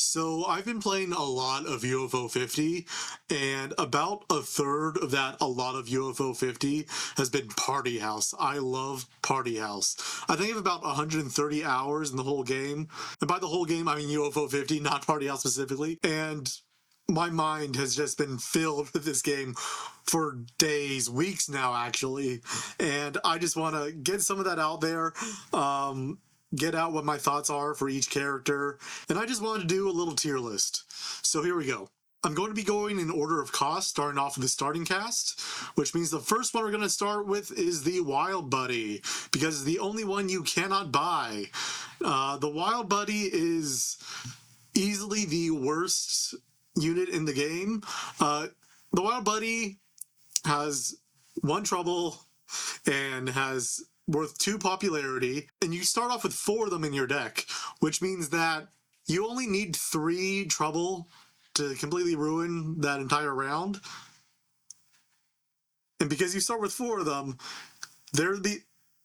So I've been playing a lot of UFO 50, and about a third of that, a lot of UFO 50 has been Party House. I love Party House. I think I have about 130 hours in the whole game. And by the whole game, I mean UFO 50, not Party House specifically. And my mind has just been filled with this game for days, weeks now, actually. And I just want to get some of that out there. Get out what my thoughts are for each character, and I just wanted to do a little tier list. So here we go. I'm going to be going in order of cost, starting off with the starting cast, which means the first one we're going to start with is the Wild Buddy, because it's the only one you cannot buy. The Wild Buddy is easily the worst unit in the game. The Wild Buddy has one trouble and has worth 2 popularity, and you start off with 4 of them in your deck, which means that you only need 3 trouble to completely ruin that entire round. And because you start with 4 of them, they're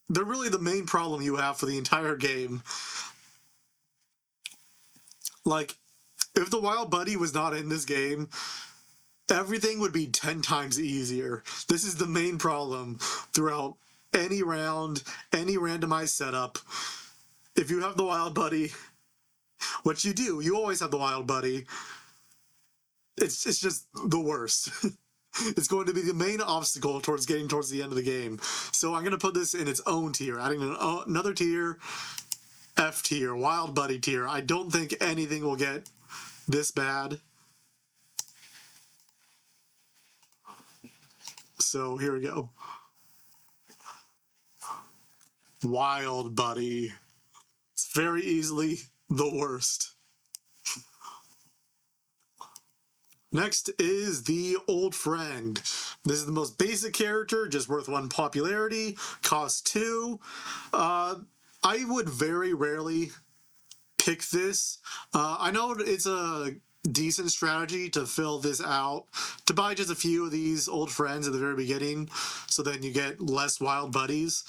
really the main problem you have for the entire game. Like, if the Wild Buddy was not in this game, everything would be 10 times easier. This is the main problem throughout any round, any randomized setup. If you have the Wild Buddy, which you do, you always have the Wild Buddy, it's just the worst. It's going to be the main obstacle towards getting towards the end of the game. So I'm going to put this in its own tier, adding another tier, F tier, Wild Buddy tier. I don't think anything will get this bad. So here we go. Wild Buddy. It's very easily the worst. Next is the Old Friend. This is the most basic character, just worth 1 popularity, costs 2. I would very rarely pick this. I know it's a decent strategy to fill this out, to buy just a few of these old friends at the very beginning, so then you get less Wild Buddies.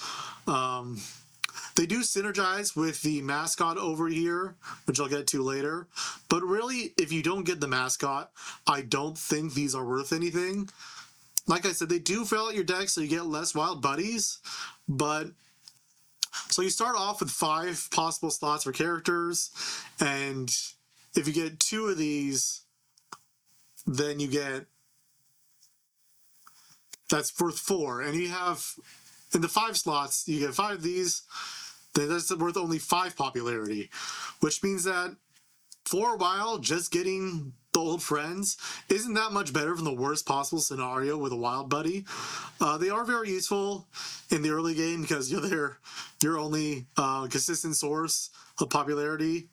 They do synergize with the mascot over here, which I'll get to later. But really, if you don't get the mascot, I don't think these are worth anything. Like I said, they do fill out your deck so you get less Wild Buddies, but so you start off with 5 possible slots for characters, and if you get 2 of these, then you get, that's worth 4. And you have, in the 5 slots, you get 5 of these, then that's worth only 5 popularity, which means that for a while, just getting the old friends isn't that much better from the worst possible scenario with a Wild Buddy. They are very useful in the early game because they're your only consistent source of popularity.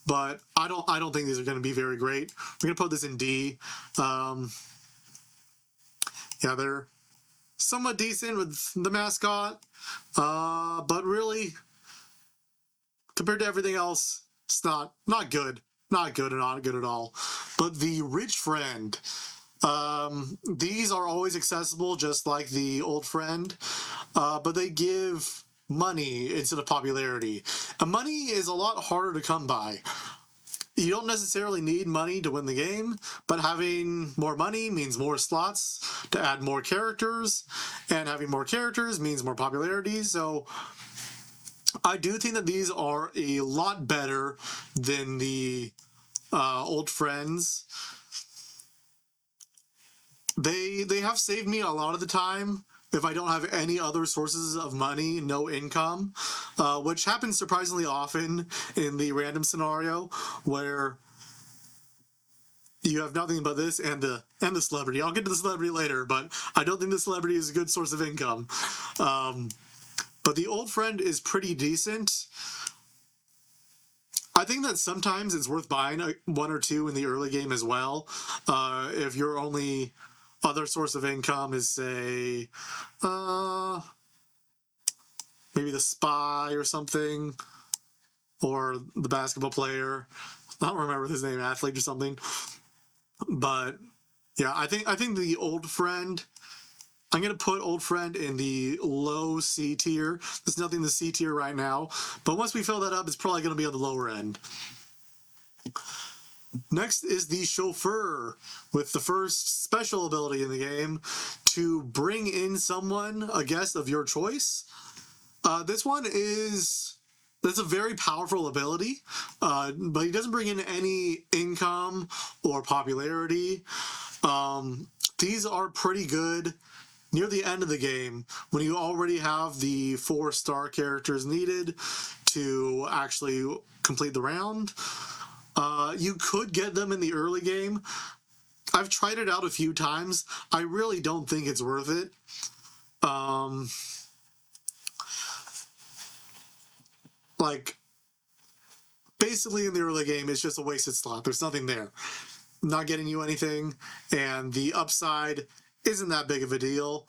But I don't think these are going to be very great. We're going to put this in D. Yeah, they're somewhat decent with the mascot, but really, compared to everything else, it's not good. Not good and not good at all. But the Rich Friend, these are always accessible, just like the Old Friend, but they give money instead of popularity. And money is a lot harder to come by. You don't necessarily need money to win the game, but having more money means more slots to add more characters, and having more characters means more popularity. So I do think that these are a lot better than the Old Friends. They have saved me a lot of the time if I don't have any other sources of money, no income, which happens surprisingly often in the random scenario where you have nothing but this and the celebrity. I'll get to the celebrity later, but I don't think the celebrity is a good source of income. But the Old Friend is pretty decent. I think that sometimes it's worth buying 1 or 2 in the early game as well. If your only other source of income is, say, maybe the spy or something, or the basketball player. I don't remember his name, athlete or something. But yeah, I think the Old Friend, I'm going to put Old Friend in the low C tier. There's nothing in the C tier right now, but once we fill that up, it's probably going to be on the lower end. Next is the chauffeur, with the first special ability in the game to bring in someone, a guest of your choice. This one that's a very powerful ability, but he doesn't bring in any income or popularity. These are pretty good near the end of the game when you already have the 4-star characters needed to actually complete the round. You could get them in the early game. I've tried it out a few times. I really don't think it's worth it. Like, basically in the early game, it's just a wasted slot. There's nothing there. Not getting you anything, and the upside isn't that big of a deal.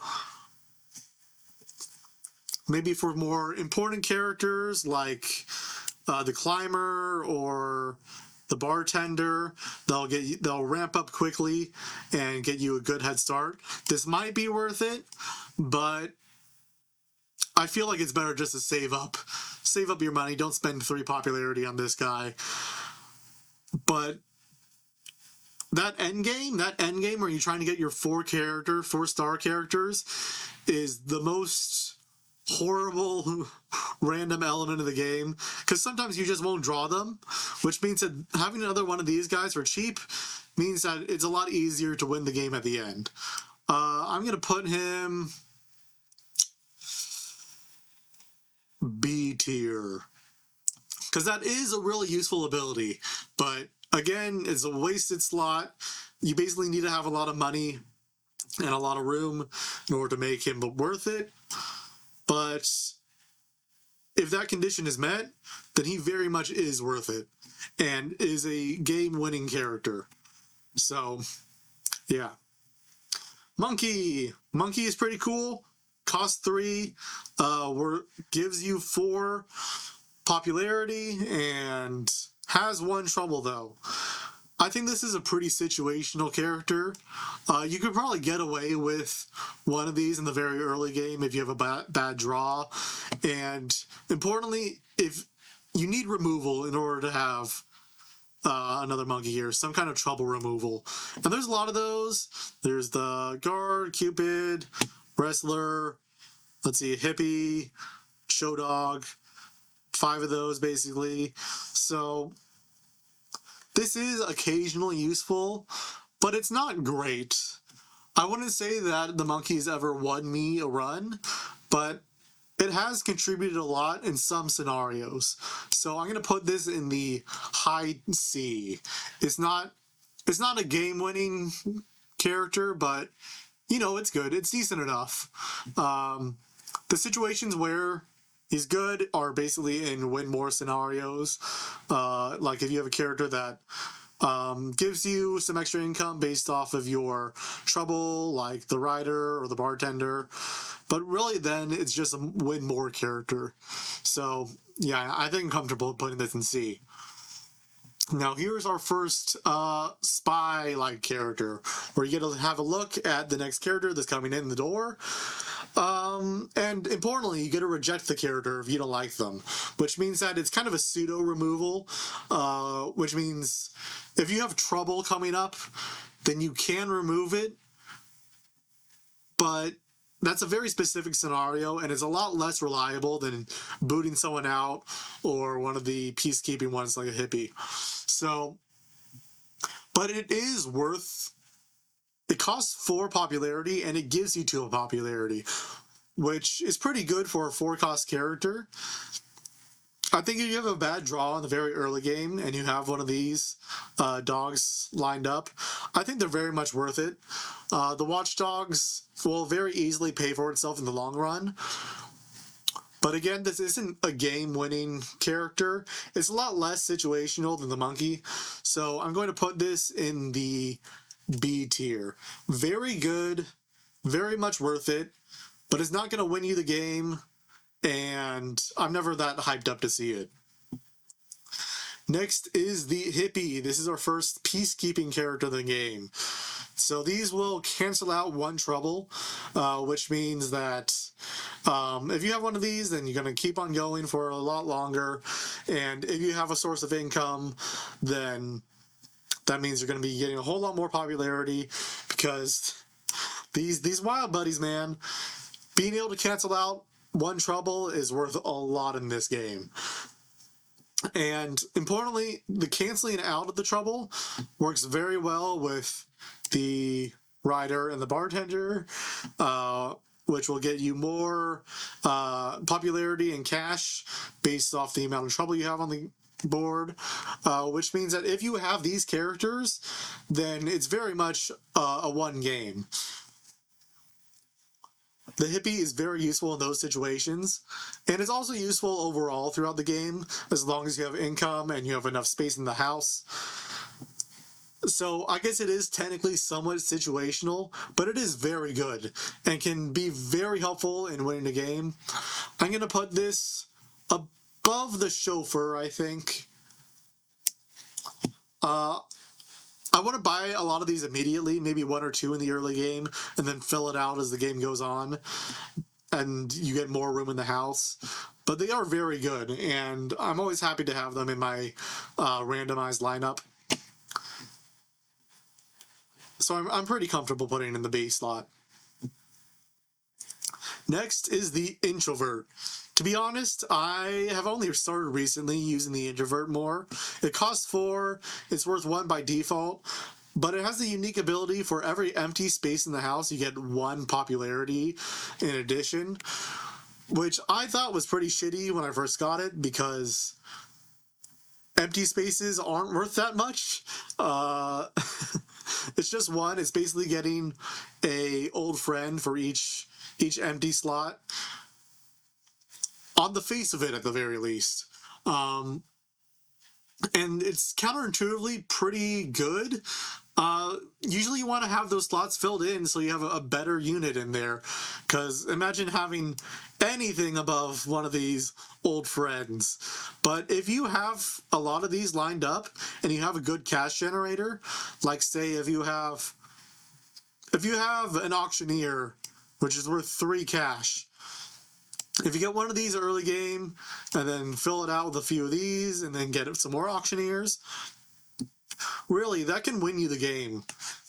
Maybe for more important characters like the climber or the bartender, they'll ramp up quickly and get you a good head start. This might be worth it, but I feel like it's better just to save up your money. Don't spend 3 popularity on this guy. But that end game where you're trying to get your 4-star characters, is the most horrible random element of the game, because sometimes you just won't draw them, which means that having another one of these guys for cheap means that it's a lot easier to win the game at the end. I'm gonna put him B tier, because that is a really useful ability, but again, it's a wasted slot. You basically need to have a lot of money and a lot of room in order to make him worth it. But if that condition is met, then he very much is worth it and is a game-winning character. So, yeah. Monkey is pretty cool. Cost 3, gives you 4 popularity and has 1 trouble though. I think this is a pretty situational character. You could probably get away with one of these in the very early game if you have a bad draw. And importantly, if you need removal in order to have another monkey here, some kind of trouble removal. And there's a lot of those. There's the guard, Cupid, wrestler, let's see, hippie, show dog, 5 of those basically. So this is occasionally useful, but it's not great. I wouldn't say that the monkey's ever won me a run, but it has contributed a lot in some scenarios. So I'm going to put this in the high C. It's not a game-winning character, but it's good. It's decent enough. The situations where he's good are basically in win more scenarios. Like if you have a character that gives you some extra income based off of your trouble, like the rider or the bartender. But really then it's just a win more character. So yeah, I think I'm comfortable putting this in C. Now here's our first spy-like character, where you get to have a look at the next character that's coming in the door. And importantly, you get to reject the character if you don't like them, which means that it's kind of a pseudo removal, which means if you have trouble coming up, then you can remove it, but that's a very specific scenario, and it's a lot less reliable than booting someone out or one of the peacekeeping ones like a hippie. So, but it is worth. It costs 4 popularity, and it gives you 2 popularity, which is pretty good for a 4-cost character. I think if you have a bad draw in the very early game and you have one of these dogs lined up, I think they're very much worth it. The watchdogs will very easily pay for itself in the long run. But again, this isn't a game-winning character. It's a lot less situational than the monkey. So I'm going to put this in the B tier. Very good, very much worth it, but it's not going to win you the game, and I'm never that hyped up to see it. Next is the hippie. This is our first peacekeeping character in the game. So these will cancel out 1 trouble, which means that if you have one of these, then you're going to keep on going for a lot longer. And if you have a source of income, then that means you're going to be getting a whole lot more popularity because these wild buddies, man, being able to cancel out one trouble is worth a lot in this game. And importantly, the canceling out of the trouble works very well with the rider and the bartender, which will get you more popularity and cash based off the amount of trouble you have on the board, which means that if you have these characters, then it's very much a one game. The hippie is very useful in those situations, and it's also useful overall throughout the game, as long as you have income and you have enough space in the house. So I guess it is technically somewhat situational, but it is very good and can be very helpful in winning the game. I'm going to put this above the chauffeur, I think. I want to buy a lot of these immediately, maybe one or two in the early game, and then fill it out as the game goes on, and you get more room in the house. But they are very good, and I'm always happy to have them in my randomized lineup. So I'm pretty comfortable putting in the B slot. Next is the introvert. To be honest, I have only started recently using the introvert more. It costs 4, it's worth 1 by default, but it has the unique ability for every empty space in the house, you get 1 popularity in addition, which I thought was pretty shitty when I first got it because empty spaces aren't worth that much. It's just 1. It's basically getting a old friend for each empty slot. On the face of it, at the very least. And it's counterintuitively pretty good. Usually you want to have those slots filled in so you have a better unit in there. Because imagine having anything above one of these old friends. But if you have a lot of these lined up and you have a good cash generator, like say if you have an auctioneer, which is worth 3 cash, if you get one of these early game and then fill it out with a few of these and then get some more auctioneers, really, that can win you the game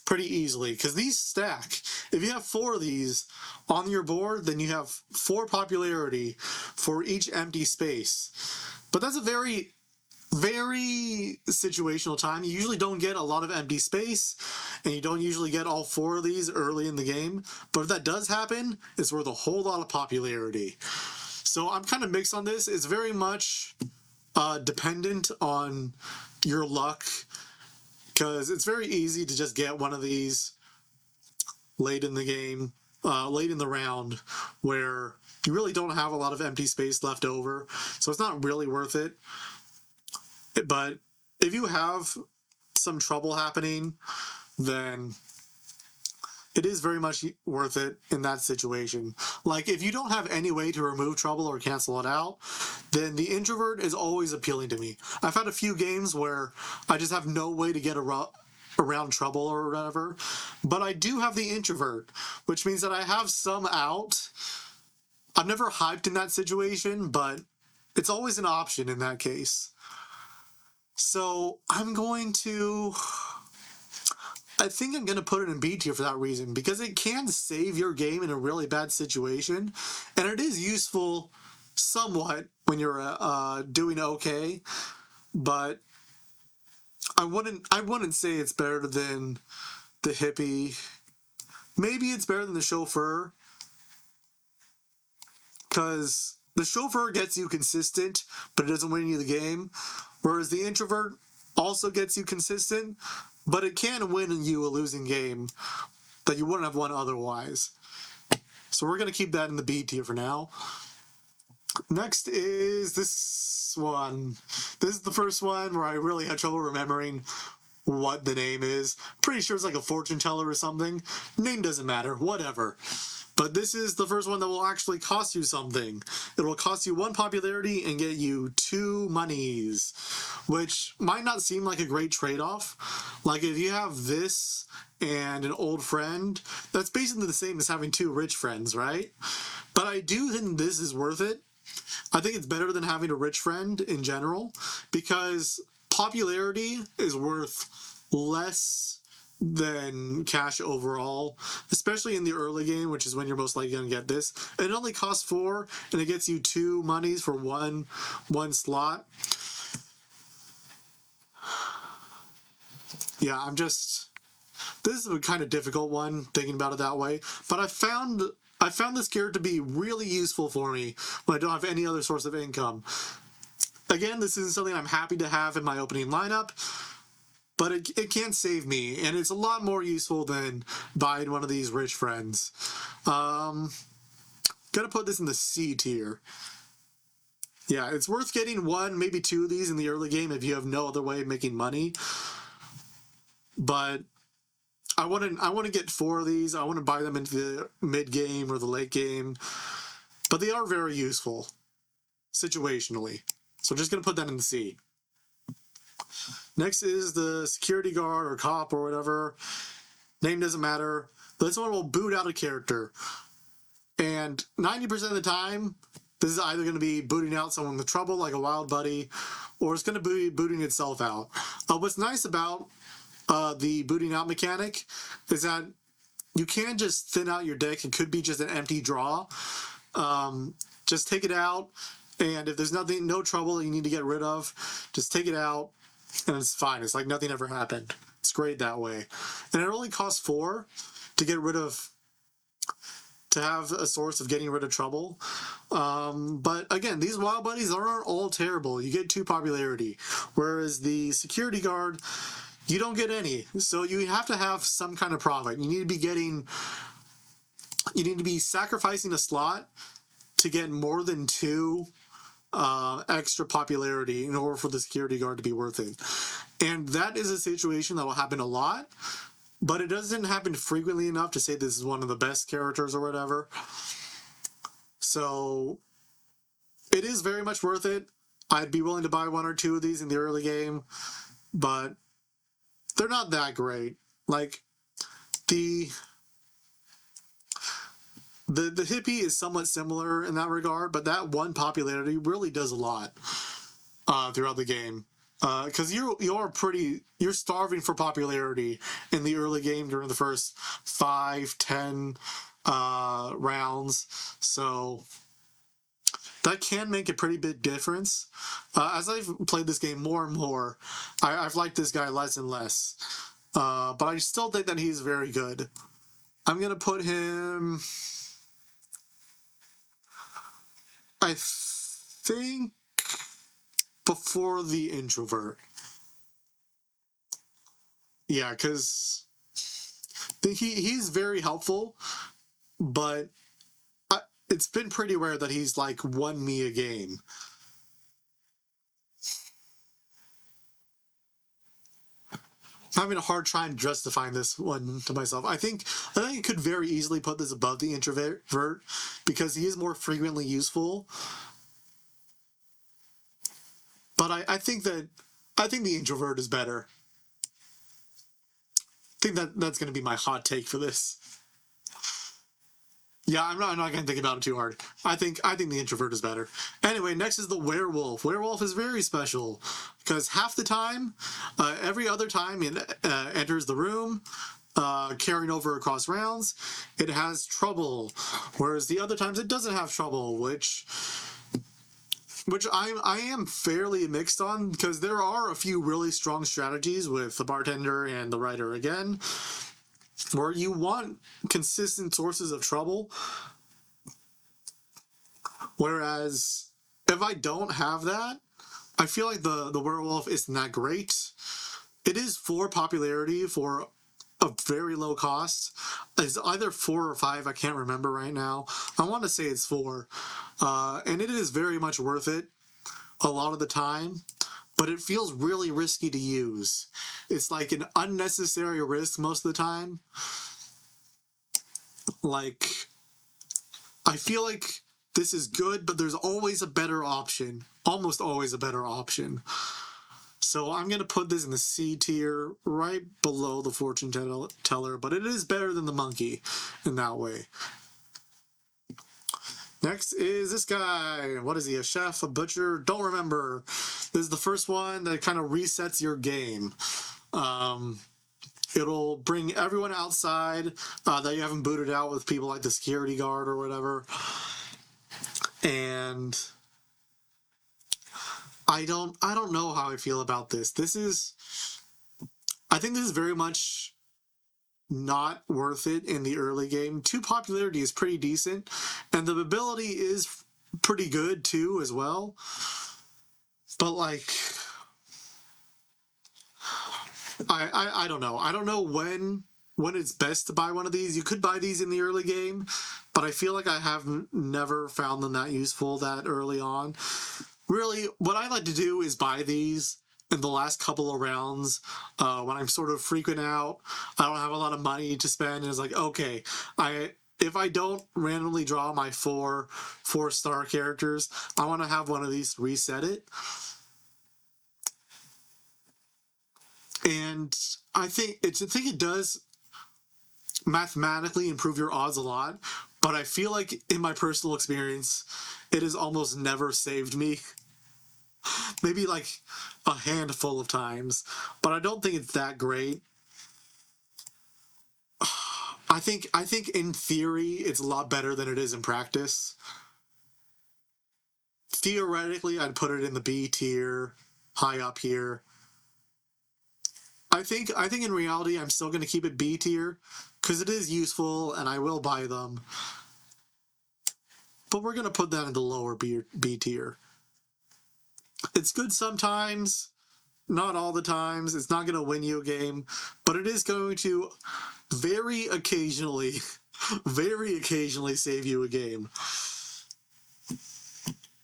pretty easily because these stack. If you have 4 of these on your board, then you have 4 popularity for each empty space. But that's a very, very situational time. You usually don't get a lot of empty space, and you don't usually get all 4 of these early in the game. But if that does happen, it's worth a whole lot of popularity. So I'm kind of mixed on this. It's very much dependent on your luck, because it's very easy to just get one of these late in the game, late in the round, where you really don't have a lot of empty space left over. So it's not really worth it. But if you have some trouble happening, then it is very much worth it in that situation. Like, if you don't have any way to remove trouble or cancel it out, then the introvert is always appealing to me. I've had a few games where I just have no way to get around trouble or whatever, but I do have the introvert, which means that I have some out. I've never hyped in that situation, but it's always an option in that case. So I think I'm going to put it in B tier for that reason, because it can save your game in a really bad situation, and it is useful somewhat when you're doing okay, but I wouldn't say it's better than the hippie. Maybe it's better than the chauffeur, because the chauffeur gets you consistent, but it doesn't win you the game, whereas the introvert also gets you consistent, but it can win you a losing game that you wouldn't have won otherwise. So we're going to keep that in the B tier for now. Next is this one. This is the first one where I really had trouble remembering what the name is. Pretty sure it's like a fortune teller or something. Name doesn't matter, whatever. But this is the first one that will actually cost you something. It will cost you 1 popularity and get you 2 monies, which might not seem like a great trade-off. Like, if you have this and an old friend, that's basically the same as having 2 rich friends, right? But I do think this is worth it. I think it's better than having a rich friend in general, because popularity is worth less than cash overall, especially in the early game, which is when you're most likely going to get this. It only costs 4, and it gets you 2 monies for one slot. Yeah, this is a kind of difficult one, thinking about it that way. But I found this character to be really useful for me when I don't have any other source of income. Again, this isn't something I'm happy to have in my opening lineup, but it can save me, and it's a lot more useful than buying one of these rich friends. Gonna put this in the C tier. Yeah, it's worth getting 1, maybe 2 of these in the early game if you have no other way of making money. But I want to get 4 of these. I want to buy them into the mid game or the late game, but they are very useful situationally. So I'm just gonna put them in the C. Next is the security guard or cop or whatever. Name doesn't matter. This one will boot out a character. And 90% of the time, this is either going to be booting out someone with trouble, like a wild buddy, or it's going to be booting itself out. What's nice about the booting out mechanic is that you can just thin out your deck. It could be just an empty draw. Just take it out, and if there's no trouble that you need to get rid of, just take it out, and it's fine. It's like nothing ever happened. It's great that way. And it only costs 4 to get rid of, to have a source of getting rid of trouble. But again, these wild buddies aren't all terrible. You get 2 popularity, whereas the security guard, you don't get any. So you have to have some kind of profit. You need to be sacrificing a slot to get more than 2 extra popularity in order for the security guard to be worth it. And that is a situation that will happen a lot, but it doesn't happen frequently enough to say this is one of the best characters or whatever. So it is very much worth it. I'd be willing to buy 1 or 2 of these in the early game, but they're not that great. Like the hippie is somewhat similar in that regard, but that 1 popularity really does a lot throughout the game. Because you're starving for popularity in the early game during the first 5-10 rounds, so that can make a pretty big difference. As I've played this game more and more, I've liked this guy less and less, but I still think that he's very good. I'm gonna put him, I think, before the introvert. Yeah, because he's very helpful, but it's been pretty rare that he's like won me a game. I'm having a hard time justifying this one to myself. I think I could very easily put this above the introvert because he is more frequently useful. But I think the introvert is better. I think that's going to be my hot take for this. Yeah, I'm not going to think about it too hard. I think the introvert is better. Anyway, next is the werewolf. Werewolf is very special because half the time, every other time it enters the room, carrying over across rounds, it has trouble, whereas the other times it doesn't have trouble, which I am fairly mixed on, because there are a few really strong strategies with the bartender and the writer again, where you want consistent sources of trouble, whereas if I don't have that, I feel like the werewolf isn't that great. It is 4 popularity for a very low cost. It's either 4 or 5, I can't remember right now. I want to say it's 4. And it is very much worth it a lot of the time, but it feels really risky to use. It's like an unnecessary risk most of the time. Like, I feel like this is good, but there's always a better option. Almost always a better option. So I'm going to put this in the C tier, right below the fortune teller, but it is better than the monkey in that way. Next is this guy. What is he, a chef, a butcher? Don't remember. This is the first one that kind of resets your game. Um, it'll bring everyone outside that you haven't booted out with people like the security guard or whatever. And I don't know how I feel about this. I think this is very much not worth it in the early game. 2 popularity is pretty decent, and the ability is pretty good too as well. But like, I don't know. I don't know when it's best to buy one of these. You could buy these in the early game, but I feel like I have never found them that useful that early on. Really, what I like to do is buy these in the last couple of rounds when I'm sort of freaking out. I don't have a lot of money to spend, and it's like, okay, if I don't randomly draw my four-star characters, I want to have one of these to reset it. And I think it does mathematically improve your odds a lot, but I feel like in my personal experience, it has almost never saved me. Maybe like a handful of times, but I don't think it's that great. I think in theory it's a lot better than it is in practice. Theoretically, I'd put it in the B tier, high up here. I think in reality I'm still going to keep it B tier because it is useful and I will buy them. But we're going to put that in the lower B tier. It's good sometimes, not all the times. It's not going to win you a game, but it is going to very occasionally, very occasionally save you a game.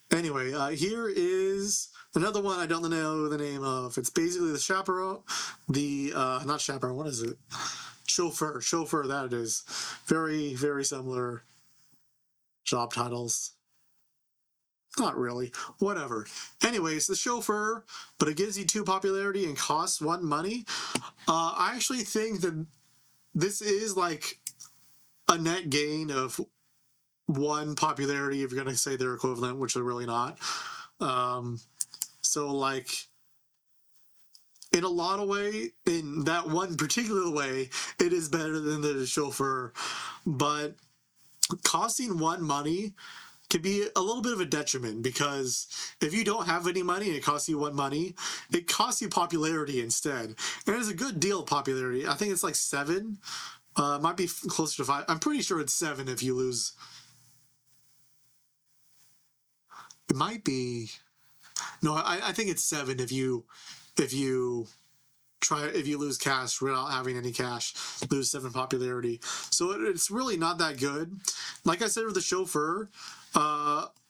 Anyway, here is another one I don't know the name of. It's basically the chaperone, not chaperone, what is it? Chauffeur, that it is. Very, very similar job titles. Not really. Whatever. Anyways, the chauffeur, but it gives you 2 popularity and costs 1 money. I actually think that this is like a net gain of 1 popularity if you're going to say they're equivalent, which they're really not. So like, in a lot of way, in that one particular way, it is better than the chauffeur, but costing 1 money can be a little bit of a detriment because if you don't have any money and it costs you 1 money, it costs you popularity instead. And it's a good deal of popularity. I think it's like 7. Might be closer to 5. I'm pretty sure it's 7 if you lose. It might be. No, I think it's 7 if you lose cash without having any cash, lose 7 popularity. So it's really not that good. Like I said with the chauffeur,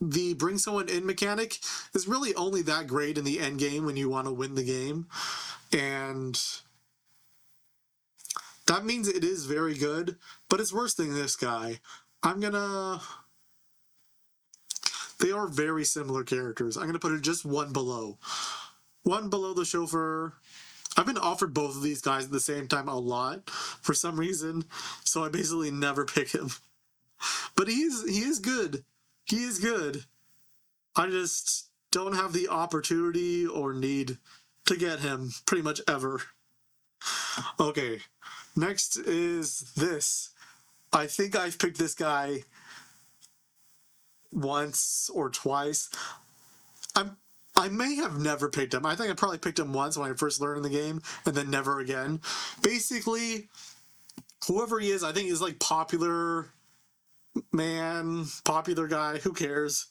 the bring someone in mechanic is really only that great in the end game when you want to win the game. And that means it is very good, but it's worse than this guy. They are very similar characters. I'm going to put it just one below. One below the chauffeur. I've been offered both of these guys at the same time a lot for some reason, so I basically never pick him. But he is good. He is good. I just don't have the opportunity or need to get him pretty much ever. Okay, next is this. I think I've picked this guy once or twice. I may have never picked him. I think I probably picked him once when I first learned the game, and then never again. Basically, whoever he is, I think he's like popular man, popular guy, who cares?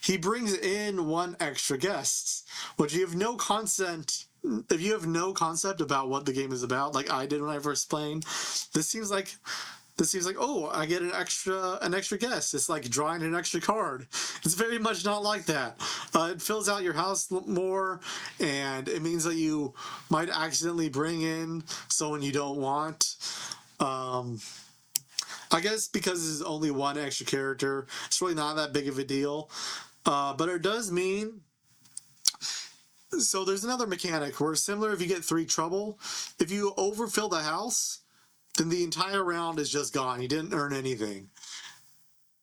He brings in 1 extra guest, which you have no concept. If you have no concept about what the game is about, like I did when I first played, this seems like, oh, I get an extra guest. It's like drawing an extra card. It's very much not like that. It fills out your house more, and it means that you might accidentally bring in someone you don't want. I guess because this is only 1 extra character, it's really not that big of a deal. But it does mean... So there's another mechanic where, similar, if you get 3 trouble, if you overfill the house, then the entire round is just gone. You didn't earn anything.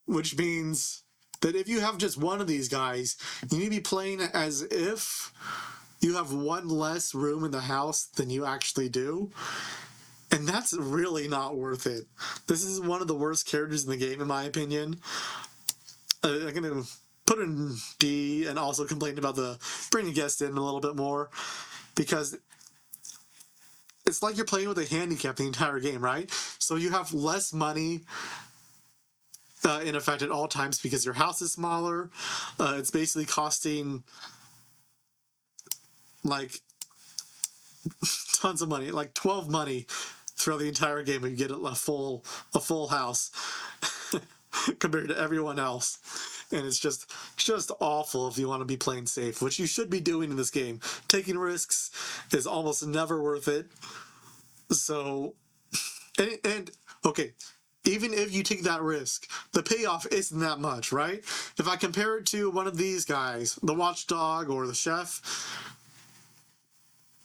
Which means that if you have just 1 of these guys, you need to be playing as if you have one less room in the house than you actually do. And that's really not worth it. This is one of the worst characters in the game, in my opinion. I'm going to put in D and also complain about the bringing guests in a little bit more, because it's like you're playing with a handicap the entire game, right? So you have less money in effect at all times because your house is smaller. It's basically costing like tons of money, like 12 money throughout the entire game when you get a full house compared to everyone else. And it's just awful if you want to be playing safe, which you should be doing in this game. Taking risks is almost never worth it. So, and okay, even if you take that risk, the payoff isn't that much, right? If I compare it to one of these guys, the watchdog or the chef,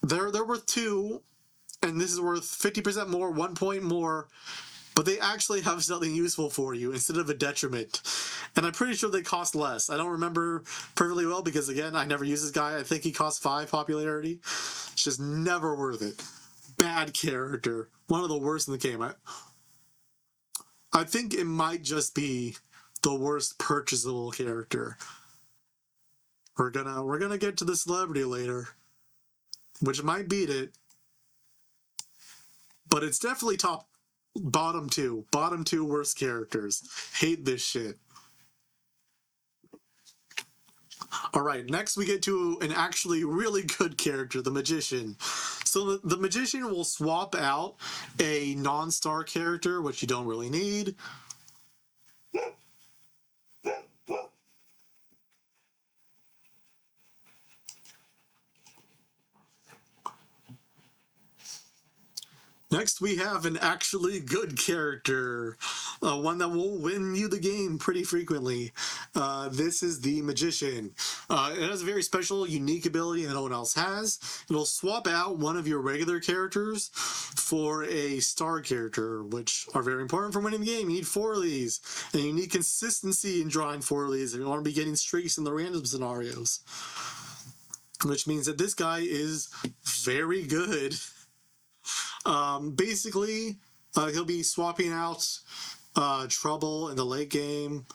they're worth 2, and this is worth 50% more, 1 point more, but they actually have something useful for you instead of a detriment. And I'm pretty sure they cost less. I don't remember perfectly well because, again, I never use this guy. I think he costs 5 popularity. It's just never worth it. Bad character. One of the worst in the game. I think it might just be the worst purchasable character. We're gonna get to the celebrity later, which might beat it, but it's definitely bottom 2 worst characters. Hate this shit. All right, next we get to an actually really good character, the Magician. So the Magician will swap out a non-star character, which you don't really need. Next, we have an actually good character, one that will win you the game pretty frequently. This is the Magician. It has a very special, unique ability that no one else has. It'll swap out one of your regular characters for a star character, which are very important for winning the game. You need 4 of these, and you need consistency in drawing 4 of these if you want to be getting streaks in the random scenarios. Which means that this guy is very good. Basically, he'll be swapping out trouble in the late game,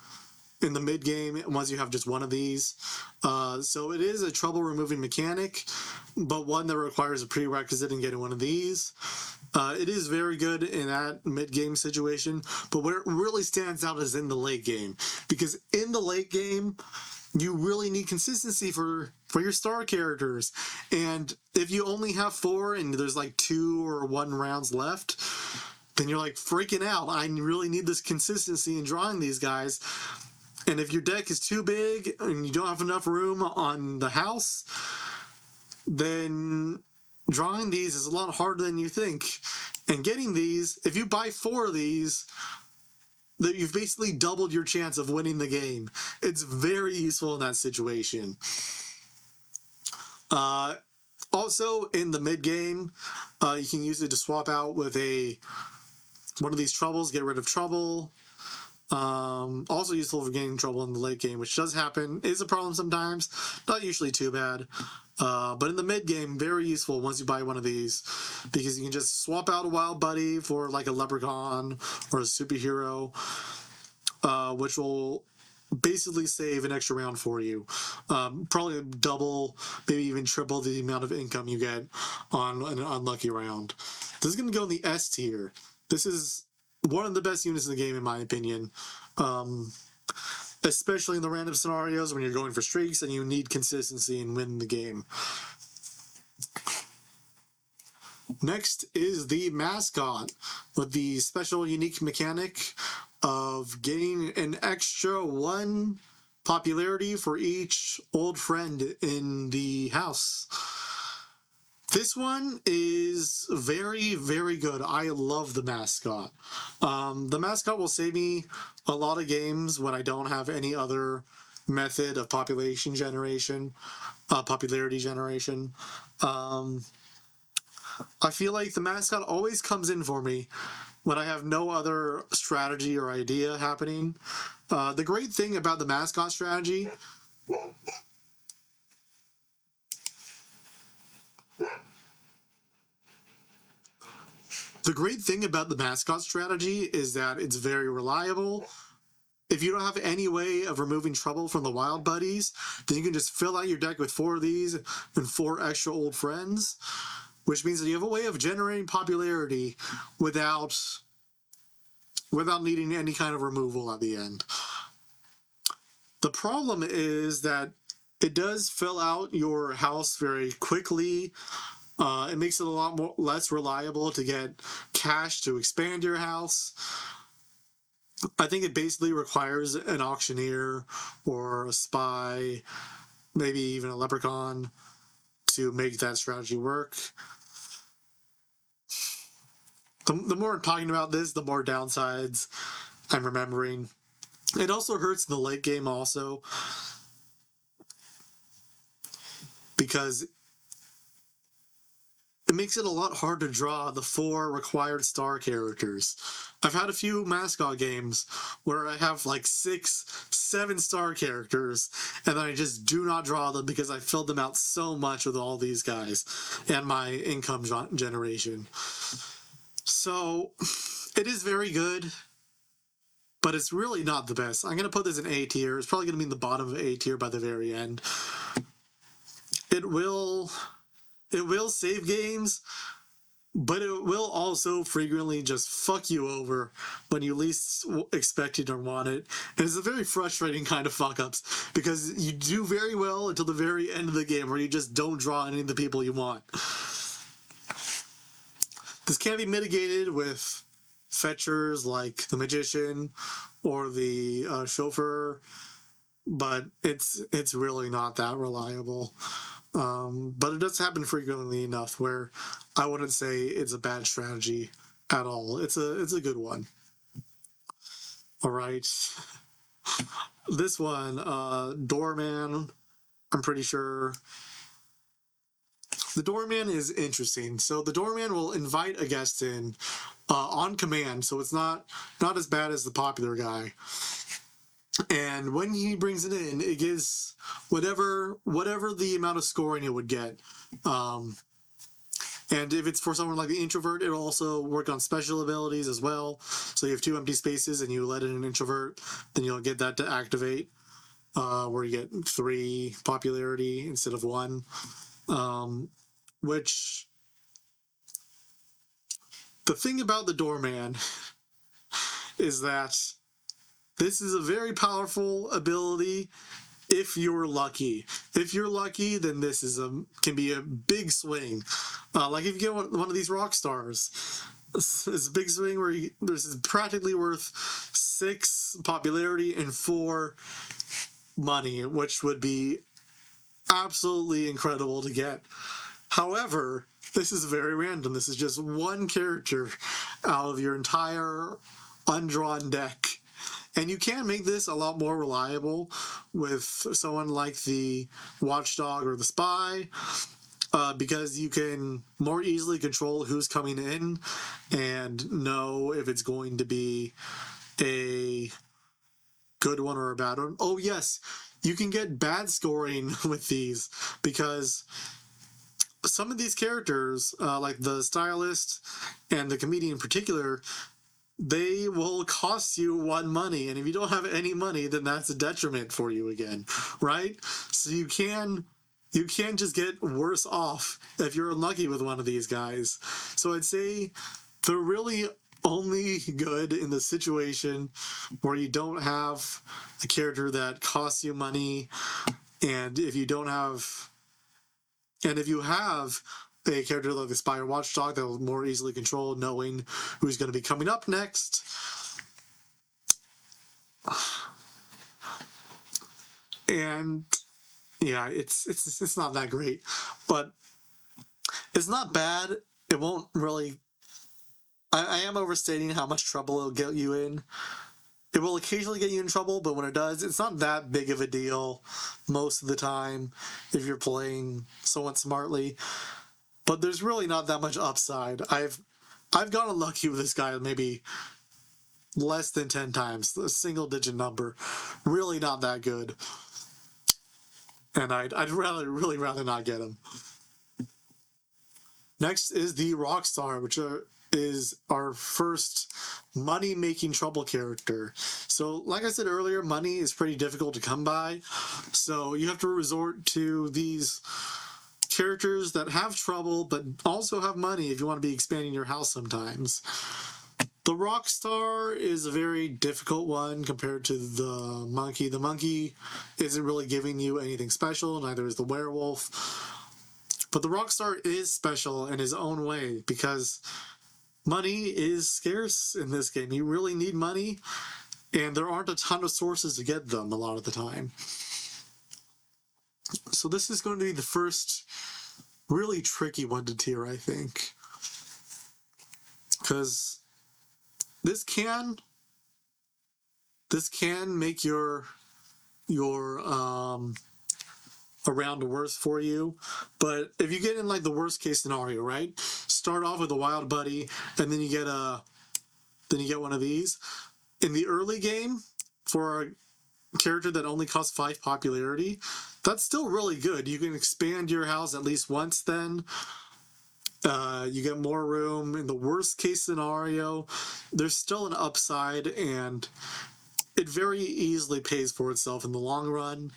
in the mid game, once you have just one of these. So it is a trouble removing mechanic, but one that requires a prerequisite in getting one of these. It is very good in that mid game situation, but where it really stands out is in the late game, because in the late game, you really need consistency for your star characters. And if you only have 4 and there's like 2 or 1 rounds left, then you're like freaking out. I really need this consistency in drawing these guys. And if your deck is too big and you don't have enough room on the house, then drawing these is a lot harder than you think. And getting these, if you buy 4 of these, that you've basically doubled your chance of winning the game. It's very useful in that situation. Also, in the mid game, you can use it to swap out with one of these troubles, get rid of trouble. Also useful for getting trouble in the late game, which does happen. Is a problem sometimes, not usually too bad. But in the mid game, very useful once you buy one of these, because you can just swap out a wild buddy for like a leprechaun or a superhero, which will basically save an extra round for you. Probably double, maybe even triple the amount of income you get on an unlucky round. This is going to go in the S tier. This is one of the best units in the game, in my opinion. Especially in the random scenarios when you're going for streaks and you need consistency and win the game. Next is the mascot, with the special unique mechanic of getting an extra 1 popularity for each old friend in the house. This one is very, very good. I love the mascot. The mascot will save me a lot of games when I don't have any other method of popularity generation. I feel like the mascot always comes in for me when I have no other strategy or idea happening. The great thing about the mascot strategy The great thing about the mascot strategy is that it's very reliable. If you don't have any way of removing trouble from the wild buddies, then you can just fill out your deck with 4 of these and 4 extra old friends, which means that you have a way of generating popularity without needing any kind of removal at the end. The problem is that it does fill out your house very quickly. It makes it a lot less reliable to get cash to expand your house. I think it basically requires an auctioneer or a spy, maybe even a leprechaun, to make that strategy work. The more I'm talking about this, the more downsides I'm remembering. It also hurts in the late game also, because it makes it a lot harder to draw the 4 required star characters. I've had a few mascot games where I have like 6, 7 star characters, and then I just do not draw them because I filled them out so much with all these guys and my income generation. So it is very good, but it's really not the best. I'm going to put this in A tier. It's probably going to be in the bottom of A tier by the very end. It will save games, but it will also frequently just fuck you over when you least expect it or want it. And it's a very frustrating kind of fuck-ups, because you do very well until the very end of the game where you just don't draw any of the people you want. This can be mitigated with fetchers like the Magician or the Chauffeur, but it's really not that reliable. But it does happen frequently enough where I wouldn't say it's a bad strategy at all. It's a good one. All right. This one, Doorman, I'm pretty sure. The Doorman is interesting. So the Doorman will invite a guest in on command, so it's not as bad as the popular guy. And when he brings it in, it gives whatever the amount of scoring it would get. And if it's for someone like the introvert, it'll also work on special abilities as well. So you have 2 empty spaces and you let in an introvert, then you'll get that to activate, where you get 3 popularity instead of 1. Which, the thing about the Doorman is that this is a very powerful ability if you're lucky. If you're lucky, then this can be a big swing. Like if you get one of these rock stars, it's a big swing where this is practically worth 6 popularity and 4 money, which would be absolutely incredible to get. However, this is very random. This is just 1 character out of your entire undrawn deck. And you can make this a lot more reliable with someone like the Watchdog or the Spy, because you can more easily control who's coming in and know if it's going to be a good one or a bad one. Oh yes, you can get bad scoring with these, because some of these characters, like the Stylist and the Comedian in particular, they will cost you 1 money, and if you don't have any money, then that's a detriment for you again, right? So you can just get worse off if you're unlucky with one of these guys. So I'd say they're really only good in the situation where you don't have a character that costs you money, and if you have a character like the Spy or Watchdog that will more easily control knowing who's going to be coming up next. And yeah, it's not that great, but it's not bad. It won't really. I am overstating how much trouble it'll get you in. It will occasionally get you in trouble, but when it does, it's not that big of a deal most of the time if you're playing somewhat smartly. But there's really not that much upside. I've gotten lucky with this guy maybe less than 10 times, a single-digit number. Really not that good. And I'd rather not get him. Next is the Rockstar, which is our first money-making trouble character. So, like I said earlier, money is pretty difficult to come by. So you have to resort to these characters that have trouble but also have money if you want to be expanding your house sometimes. The rock star is a very difficult one compared to the monkey. The monkey isn't really giving you anything special, neither is the werewolf. But the rock star is special in his own way because money is scarce in this game. You really need money, and there aren't a ton of sources to get them a lot of the time. So this is going to be the first really tricky one to tier, I think. Because this can make your around worse for you. But if you get in like the worst case scenario, right? Start off with a wild buddy, and then you get one of these. In the early game, for a character that only costs 5 popularity, that's still really good. You can expand your house at least once then. You get more room. In the worst case scenario, there's still an upside, and it very easily pays for itself in the long run.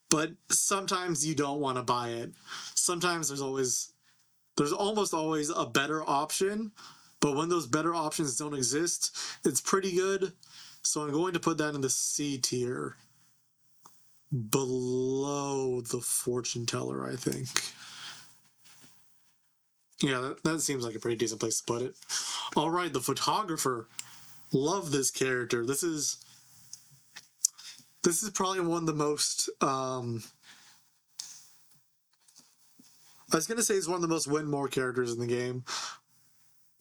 But sometimes you don't want to buy it. Sometimes there's almost always a better option, but when those better options don't exist, it's pretty good. So I'm going to put that in the C tier, below the fortune teller, I think. Yeah, that seems like a pretty decent place to put it. All right, the photographer. Love this character. This is probably one of the most I was gonna say it's one of the most win more characters in the game,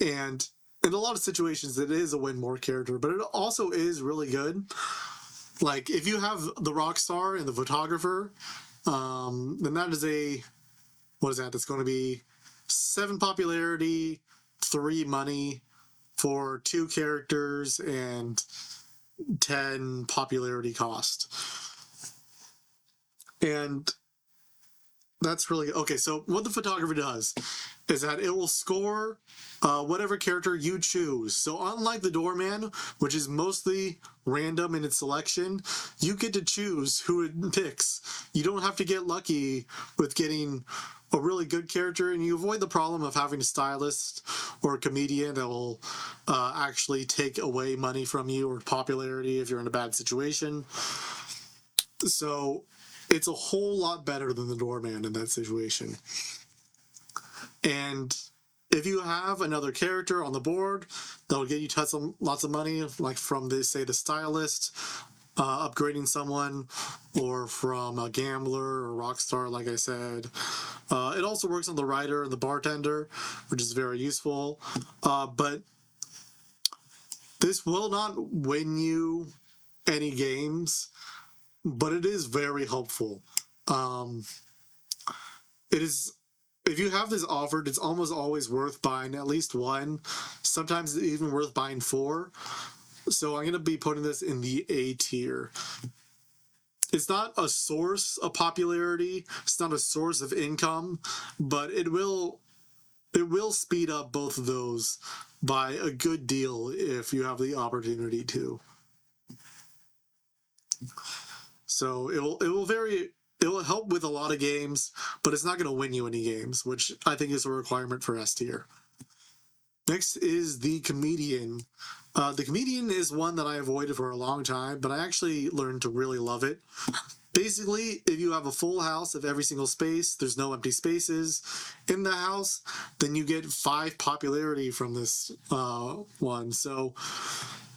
and in a lot of situations it is a win more character, but it also is really good. Like if you have the rock star and the photographer, then that is that's going to be 7 popularity, 3 money for 2 characters, and 10 popularity cost. And that's really okay. So what the photographer does is that it will score whatever character you choose. So unlike the doorman, which is mostly random in its selection, you get to choose who it picks. You don't have to get lucky with getting a really good character, and you avoid the problem of having a stylist or a comedian that will actually take away money from you or popularity if you're in a bad situation. So it's a whole lot better than the doorman in that situation. And if you have another character on the board that will get you lots of money, like from the stylist, upgrading someone, or from a gambler or rock star, like I said. It also works on the writer and the bartender, which is very useful. But this will not win you any games, but it is very helpful. It is. If you have this offered, it's almost always worth buying at least 1. Sometimes it's even worth buying 4. So I'm going to be putting this in the A tier. It's not a source of popularity. It's not a source of income, but it will speed up both of those by a good deal if you have the opportunity to. So it will help with a lot of games, but it's not going to win you any games, which I think is a requirement for S tier. Next is the comedian. The comedian is one that I avoided for a long time, but I actually learned to really love it. Basically, if you have a full house of every single space, there's no empty spaces in the house, then you get 5 popularity from this one. So,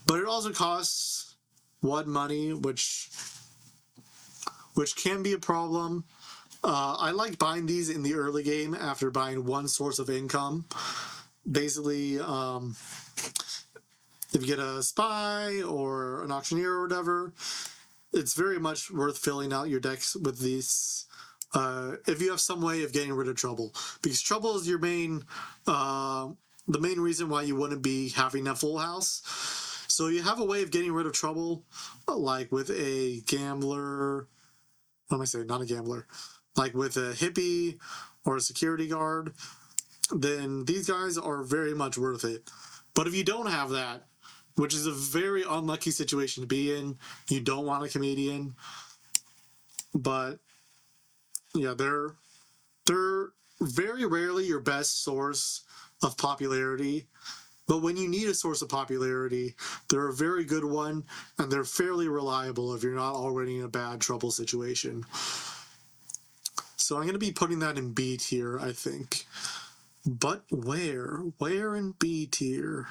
but it also costs 1 money, which can be a problem. I like buying these in the early game after buying 1 source of income. Basically, if you get a spy or an auctioneer or whatever, it's very much worth filling out your decks with these. If you have some way of getting rid of trouble, because trouble is the main reason why you wouldn't be having a full house. So you have a way of getting rid of trouble, like with a gambler. What am I saying? Not a gambler. Like with a hippie or a security guard. then these guys are very much worth it. But if you don't have that, which is a very unlucky situation to be in, you don't want a comedian. But yeah, they're very rarely your best source of popularity. But when you need a source of popularity, they're a very good one, and they're fairly reliable if you're not already in a bad trouble situation. So I'm going to be putting that in B tier, I think. But where? Where in B tier?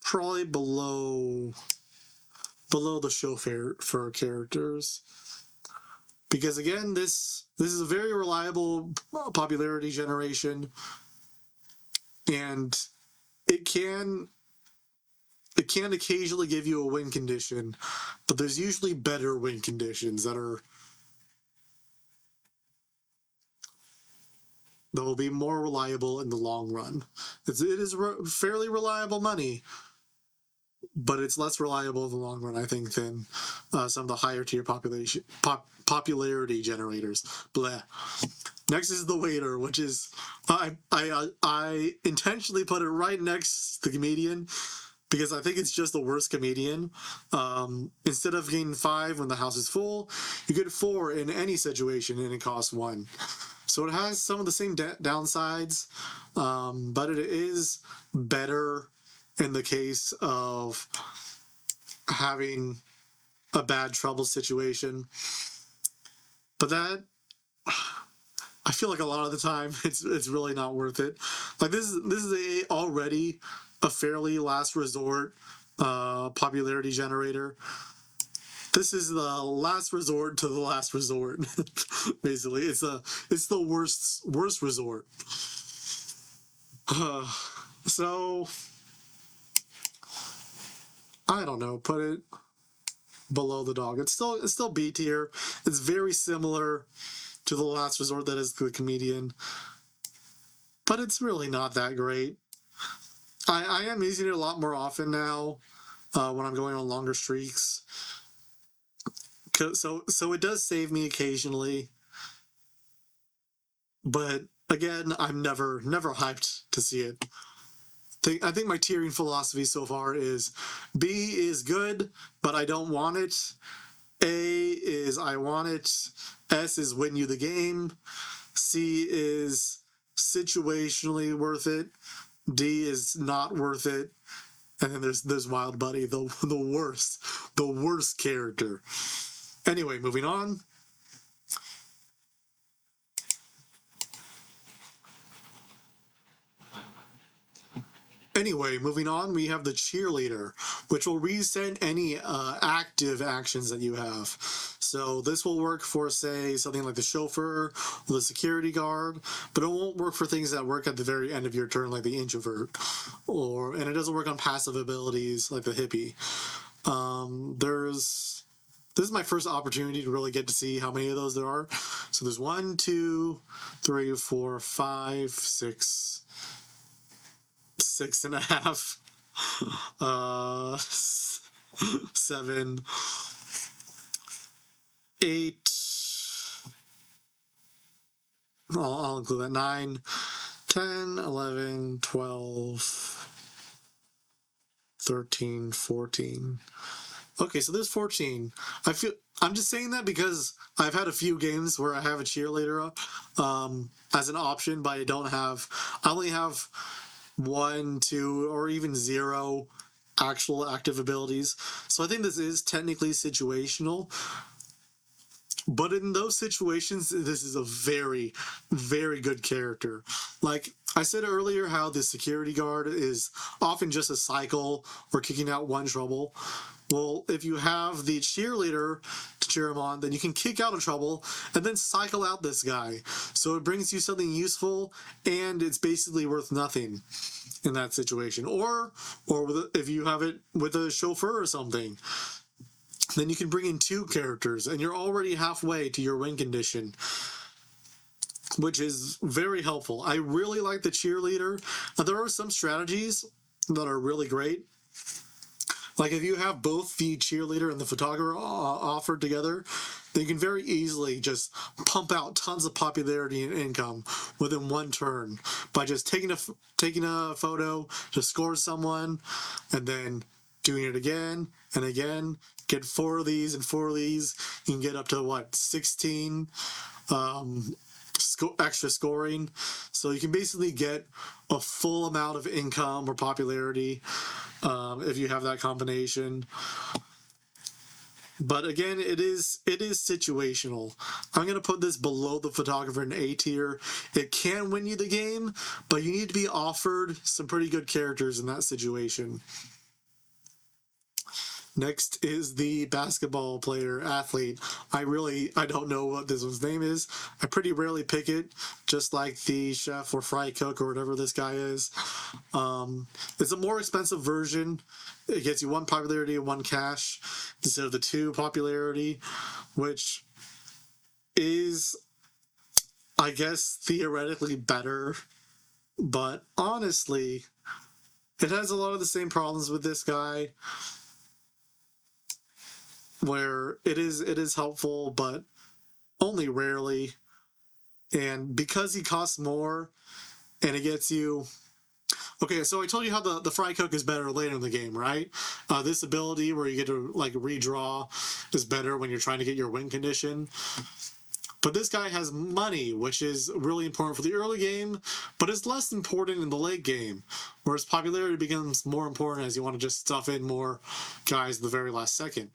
Probably below the chauffeur characters. Because again, this is a very reliable popularity generation, and it can occasionally give you a win condition, but there's usually better win conditions that will be more reliable in the long run. It is fairly reliable money, but it's less reliable in the long run, I think, than some of the higher tier popularity generators. Blah. Next is the waiter, which is I intentionally put it right next to the comedian because I think it's just the worst comedian. Instead of getting 5 when the house is full, you get 4 in any situation, and it costs 1. So it has some of the same downsides, but it is better in the case of having a bad trouble situation. But that, I feel like a lot of the time it's really not worth it. Like this is already a fairly last resort popularity generator. This is the last resort to the last resort. Basically, it's the worst resort. So I don't know. Put it below the dog. It's still B tier. It's very similar to the last resort that is the comedian, but it's really not that great. I am using it a lot more often now when I'm going on longer streaks. So it does save me occasionally, but again, I'm never hyped to see it. I think my tiering philosophy so far is B is good, but I don't want it. A is I want it. S is win you the game. C is situationally worth it. D is not worth it. And then there's Wild Buddy, the worst character. Anyway, moving on. Anyway, moving on, we have the cheerleader, which will reset any active actions that you have. So this will work for, say, something like the chauffeur or the security guard, but it won't work for things that work at the very end of your turn, like the introvert, and it doesn't work on passive abilities like the hippie. This is my first opportunity to really get to see how many of those there are. So there's 1, 2, 3, 4, 5, 6, 6.5, 7, 8. I'll include that. 9, 10, 11, 12, 13, 14. Okay, so there's 14. I'm just saying that because I've had a few games where I have a cheerleader up as an option, but I only have 1, 2, or even 0 actual active abilities. So I think this is technically situational. But in those situations, this is a very, very good character. Like I said earlier, how the security guard is often just a cycle or kicking out 1 trouble. Well, if you have the cheerleader to cheer him on, then you can kick out a trouble and then cycle out this guy. So it brings you something useful, and it's basically worth nothing in that situation. Or if you have it with a chauffeur or something, then you can bring in 2 characters, and you're already halfway to your win condition, which is very helpful. I really like the cheerleader. There are some strategies that are really great. Like if you have both the cheerleader and the photographer offered together, then you can very easily just pump out tons of popularity and income within one turn by just taking a photo to score someone, and then doing it again and again. Get 4 of these and 4 of these. You can get up to what, 16 extra scoring. So you can basically get a full amount of income or popularity if you have that combination. But again, it is situational. I'm gonna put this below the photographer in A tier. It can win you the game, but you need to be offered some pretty good characters in that situation. Next is the basketball player, athlete. I don't know what this one's name is. I pretty rarely pick it, just like the chef or fry cook or whatever this guy is. It's a more expensive version. It gets you 1 popularity and 1 cash instead of the 2 popularity, which is, I guess, theoretically better. But honestly, it has a lot of the same problems with this guy, where it is helpful, but only rarely. And because he costs more and it gets you... Okay, so I told you how the fry cook is better later in the game, right? This ability where you get to like redraw is better when you're trying to get your win condition. But this guy has money, which is really important for the early game, but it's less important in the late game, whereas popularity becomes more important as you want to just stuff in more guys at the very last second.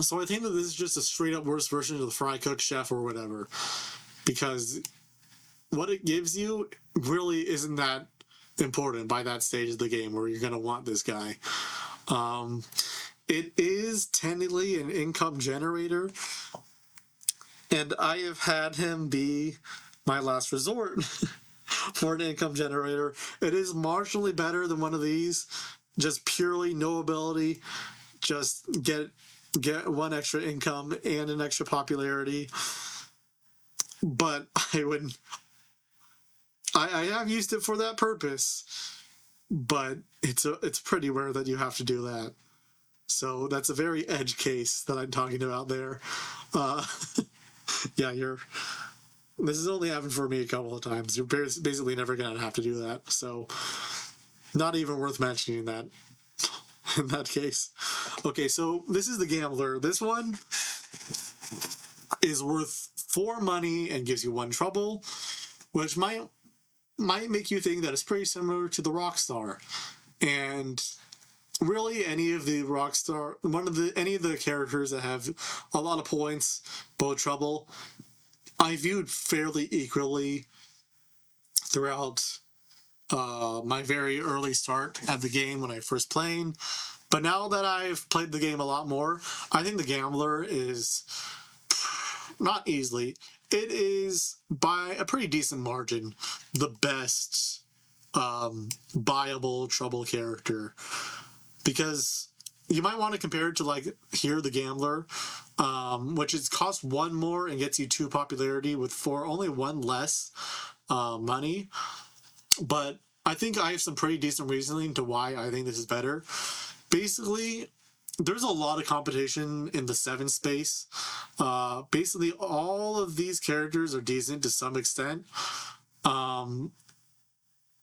So I think that this is just a straight up worse version of the fry cook chef or whatever, because what it gives you really isn't that important by that stage of the game where you're going to want this guy. It is technically an income generator, and I have had him be my last resort for an income generator. It is marginally better than one of these, just purely no ability, just get 1 extra income and an extra popularity. But I have used it for that purpose, but it's pretty rare that you have to do that. So that's a very edge case that I'm talking about there. Yeah, this has only happened for me a couple of times. You're basically never gonna have to do that. So not even worth mentioning that in that case. Okay, so this is the gambler. This one is worth 4 money and gives you 1 trouble, which might make you think that it's pretty similar to the Rockstar. And really, any of the any of the characters that have a lot of points, both trouble, I viewed fairly equally throughout my very early start at the game when I first played. But now that I've played the game a lot more, I think the gambler is, not easily, it is by a pretty decent margin the best buyable trouble character. Because you might want to compare it to like here, the gambler, which is costs 1 more and gets you 2 popularity with only 1 less money. But I think I have some pretty decent reasoning to why I think this is better. Basically, there's a lot of competition in the 7 space. Basically, all of these characters are decent to some extent.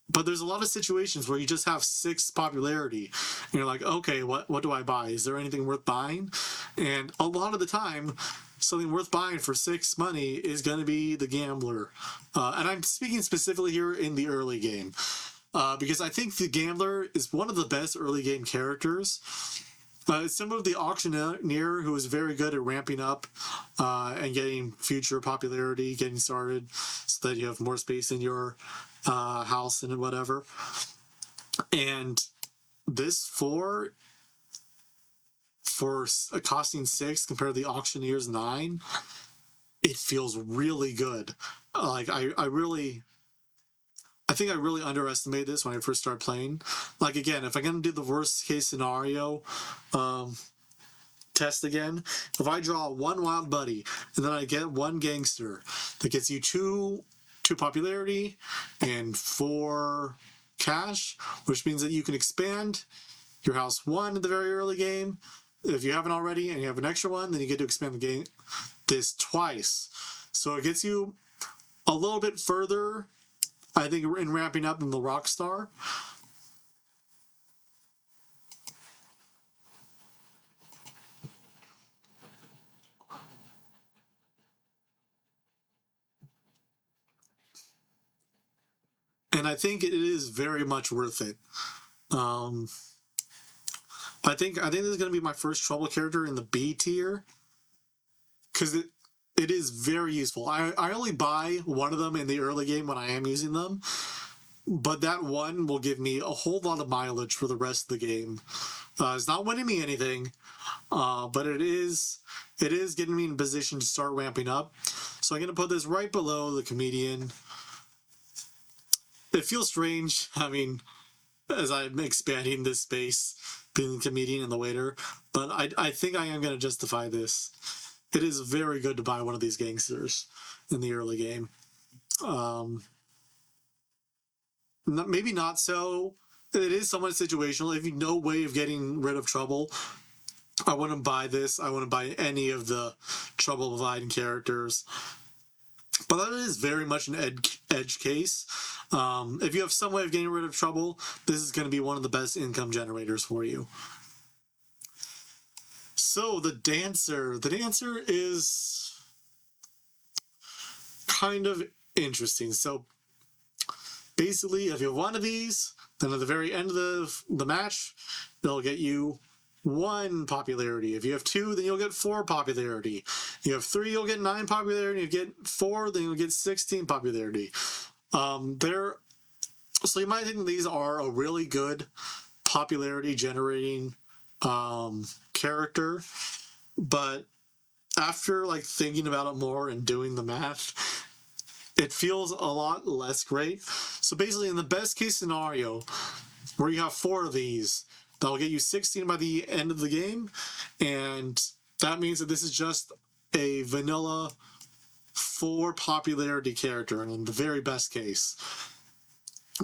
But there's a lot of situations where you just have 6 popularity. And you're like, okay, what do I buy? Is there anything worth buying? And a lot of the time, something worth buying for 6 money is going to be the gambler. And I'm speaking specifically here in the early game. Because I think the gambler is one of the best early game characters. It's similar to the auctioneer, who is very good at ramping up and getting future popularity, getting started, so that you have more space in your house and whatever. And this for costing 6 compared to the auctioneer's 9, it feels really good. Like I think I really underestimated this when I first started playing. Like, again, if I'm going to do the worst case scenario test again, if I draw 1 wild buddy and then I get 1 gangster, that gets you 2 popularity and 4 cash, which means that you can expand your house 1 in the very early game. If you haven't already and you have an extra one, then you get to expand the game this twice. So it gets you a little bit further, I think, in ramping up than the Rockstar. And I think it is very much worth it. I think this is going to be my first trouble character in the B tier, because it is very useful. I only buy one of them in the early game when I am using them, but that one will give me a whole lot of mileage for the rest of the game. It's not winning me anything, but it is getting me in position to start ramping up. So I'm going to put this right below the comedian. It feels strange, I mean, as I'm expanding this space, being the comedian and the waiter, but I think I am going to justify this. It is very good to buy one of these gangsters in the early game. Maybe not so. It is somewhat situational. If you have no way of getting rid of trouble, I wouldn't buy this. I wouldn't buy any of the trouble providing characters. But that is very much an edge case. If you have some way of getting rid of trouble, this is going to be one of the best income generators for you. So the dancer. The dancer is kind of interesting. So basically, if you have one of these, then at the very end of the match, they'll get you 1 popularity. If you have 2, then you'll get 4 popularity. You have 3, you'll get 9 popularity. If you get 4, then you'll get 16 popularity. So you might think these are a really good popularity generating character, but after like thinking about it more and doing the math, it feels a lot less great. So basically, in the best case scenario, where you have 4 of these, that'll get you 16 by the end of the game, and that means that this is just a vanilla 4 popularity character in the very best case.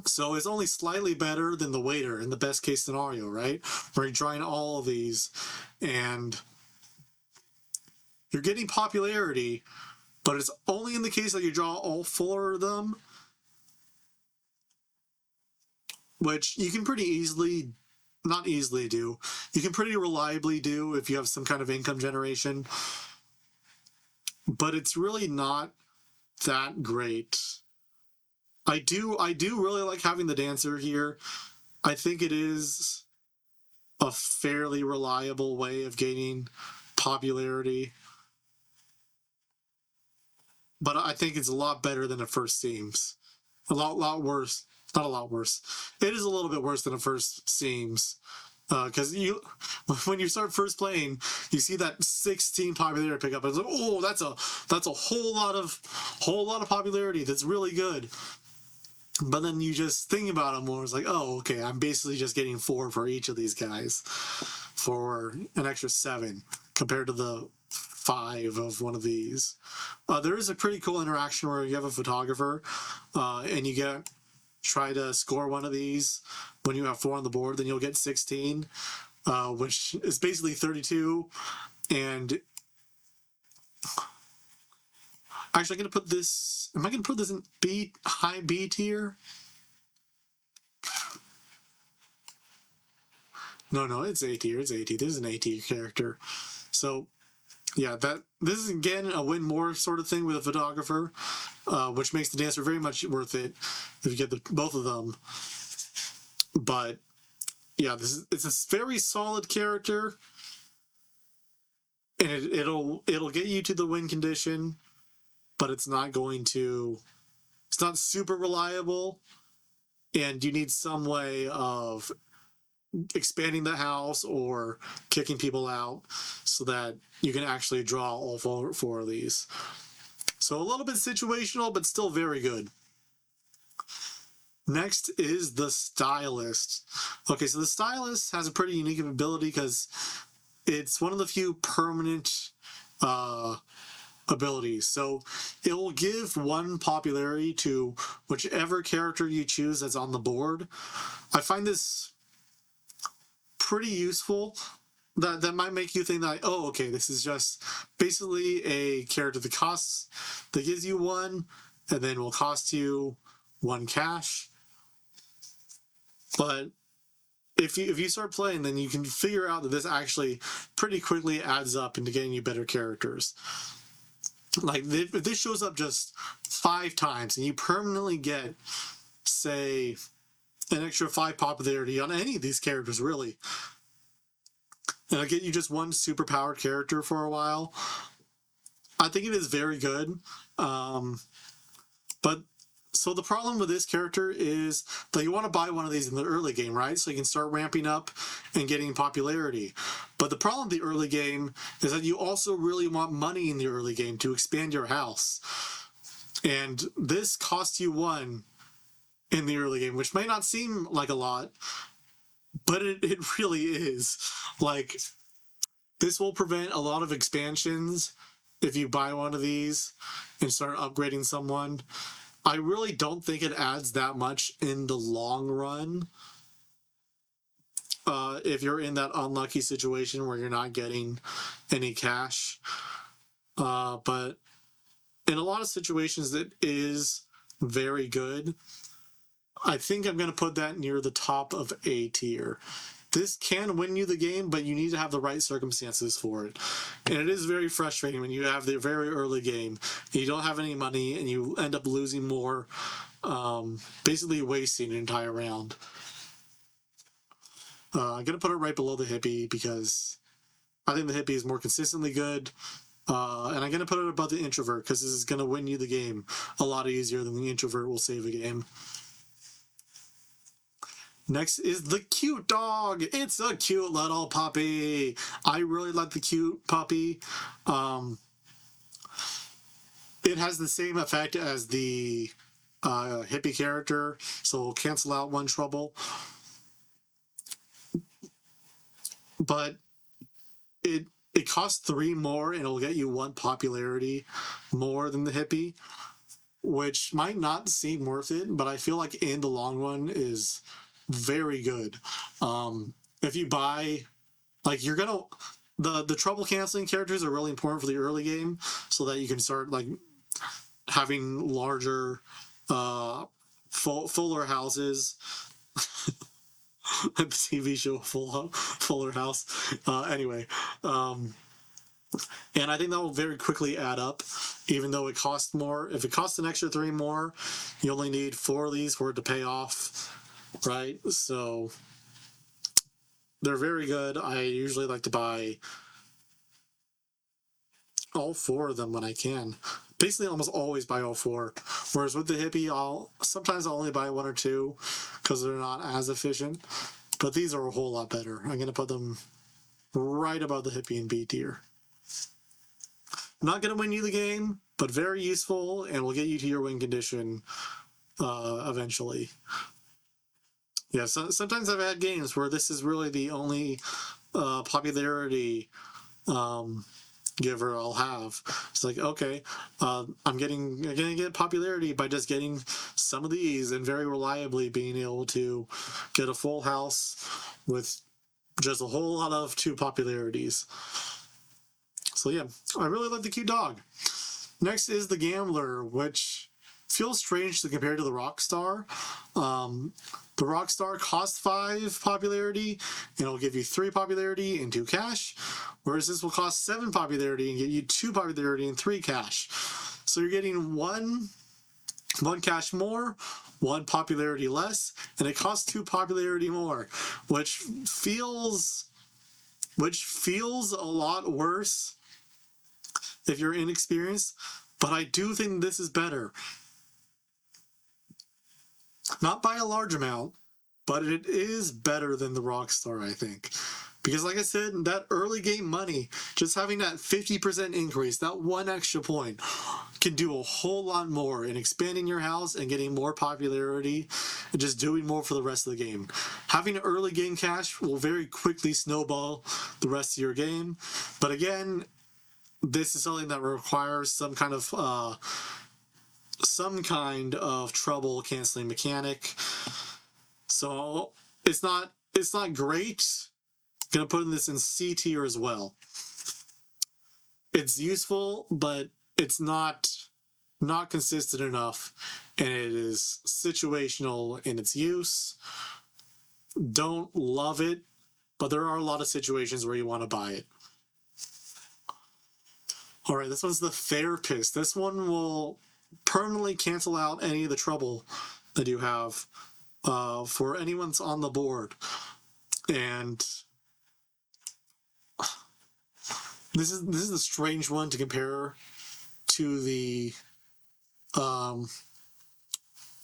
So it's only slightly better than the waiter in the best case scenario, right? Where you're trying all of these and you're getting popularity, but it's only in the case that you draw all 4 of them, which you can pretty easily, not easily do, you can pretty reliably do if you have some kind of income generation, but it's really not that great. I do really like having the dancer here. I think it is a fairly reliable way of gaining popularity, but I think it's a lot better than it first seems. A lot worse. Not a lot worse. It is a little bit worse than it first seems. Because when you start first playing, you see that 16 popularity pickup, and it's like, oh, that's a whole lot of popularity. That's really good. But then you just think about it more. It's like, oh, okay, I'm basically just getting 4 for each of these guys for an extra 7 compared to the 5 of one of these. There is a pretty cool interaction where you have a photographer, and you try to score one of these. When you have 4 on the board, then you'll get 16, which is basically 32. And actually, I'm going to put this... Am I going to put this in high B tier? No, it's A tier. It's A tier. This is an A tier character. So, yeah, this is, again, a win more sort of thing with a photographer, which makes the dancer very much worth it if you get both of them. But, yeah, it's a very solid character, and it'll get you to the win condition, but it's not super reliable, and you need some way of expanding the house or kicking people out so that you can actually draw all 4 of these. So a little bit situational, but still very good. Next is the Stylist. Okay, so the Stylist has a pretty unique ability because it's one of the few permanent abilities. So it will give 1 popularity to whichever character you choose that's on the board. I find this pretty useful. That might make you think that, oh, okay, this is just basically a character that gives you one, and then will cost you one cash. But if you start playing, then you can figure out that this actually pretty quickly adds up into getting you better characters. Like, if this shows up just 5 times and you permanently get, say, an extra 5 popularity on any of these characters, really, and I'll get you just one superpowered character for a while, I think it is very good. But so the problem with this character is that you want to buy one of these in the early game, right? So you can start ramping up and getting popularity. But the problem with the early game is that you also really want money in the early game to expand your house. And this costs you 1 in the early game, which may not seem like a lot, but it really is. Like, this will prevent a lot of expansions if you buy one of these and start upgrading someone. I really don't think it adds that much in the long run. If you're in that unlucky situation where you're not getting any cash. But in a lot of situations, it is very good. I think I'm going to put that near the top of A tier. This can win you the game, but you need to have the right circumstances for it. And it is very frustrating when you have the very early game, and you don't have any money, and you end up losing more, basically wasting an entire round. I'm going to put it right below the hippie because I think the hippie is more consistently good. And I'm going to put it above the introvert because this is going to win you the game a lot easier than the introvert will save a game. Next is the cute dog. It's a cute little puppy. I really like the cute puppy. It has the same effect as the hippie character, so it'll cancel out 1 trouble. But it costs 3 more, and it'll get you 1 popularity more than the hippie, which might not seem worth it, but I feel like in the long run is very good. If you buy, like, you're gonna, the trouble canceling characters are really important for the early game so that you can start, like, having larger, fuller houses. The TV show Fuller House. Anyway, and I think that will very quickly add up, even though it costs more. If it costs an extra 3 more, you only need 4 of these for it to pay off, right? So they're very good. I usually like to buy all 4 of them when I can. Basically, almost always buy all 4. Whereas with the hippie, I'll only buy 1 or 2 because they're not as efficient. But these are a whole lot better. I'm going to put them right above the hippie in B tier. Not going to win you the game, but very useful and will get you to your win condition eventually. Yeah, so sometimes I've had games where this is really the only popularity giver I'll have. It's like, okay, I'm gonna get popularity by just getting some of these and very reliably being able to get a full house with just a whole lot of 2 popularities. So yeah, I really like the cute dog. Next is the Gambler, which feels strange to compare to the Rockstar. The Rockstar costs 5 popularity, and it'll give you 3 popularity and 2 cash, whereas this will cost 7 popularity and get you 2 popularity and 3 cash. So you're getting 1 cash more, 1 popularity less, and it costs 2 popularity more, which feels a lot worse if you're inexperienced, but I do think this is better. Not by a large amount, but it is better than the Rockstar, I think. Because like I said, that early game money, just having that 50% increase, that 1 extra point, can do a whole lot more in expanding your house and getting more popularity and just doing more for the rest of the game. Having early game cash will very quickly snowball the rest of your game. But again, this is something that requires some kind of trouble canceling mechanic. So it's not great, Gonna put this in C tier as well. It's useful, but it's not consistent enough, and it is situational in its use. Don't love it, but there are a lot of situations where you want to buy it. All right, this one's the Therapist. This one will permanently cancel out any of the trouble that you have for anyone's on the board. And this is a strange one to compare to the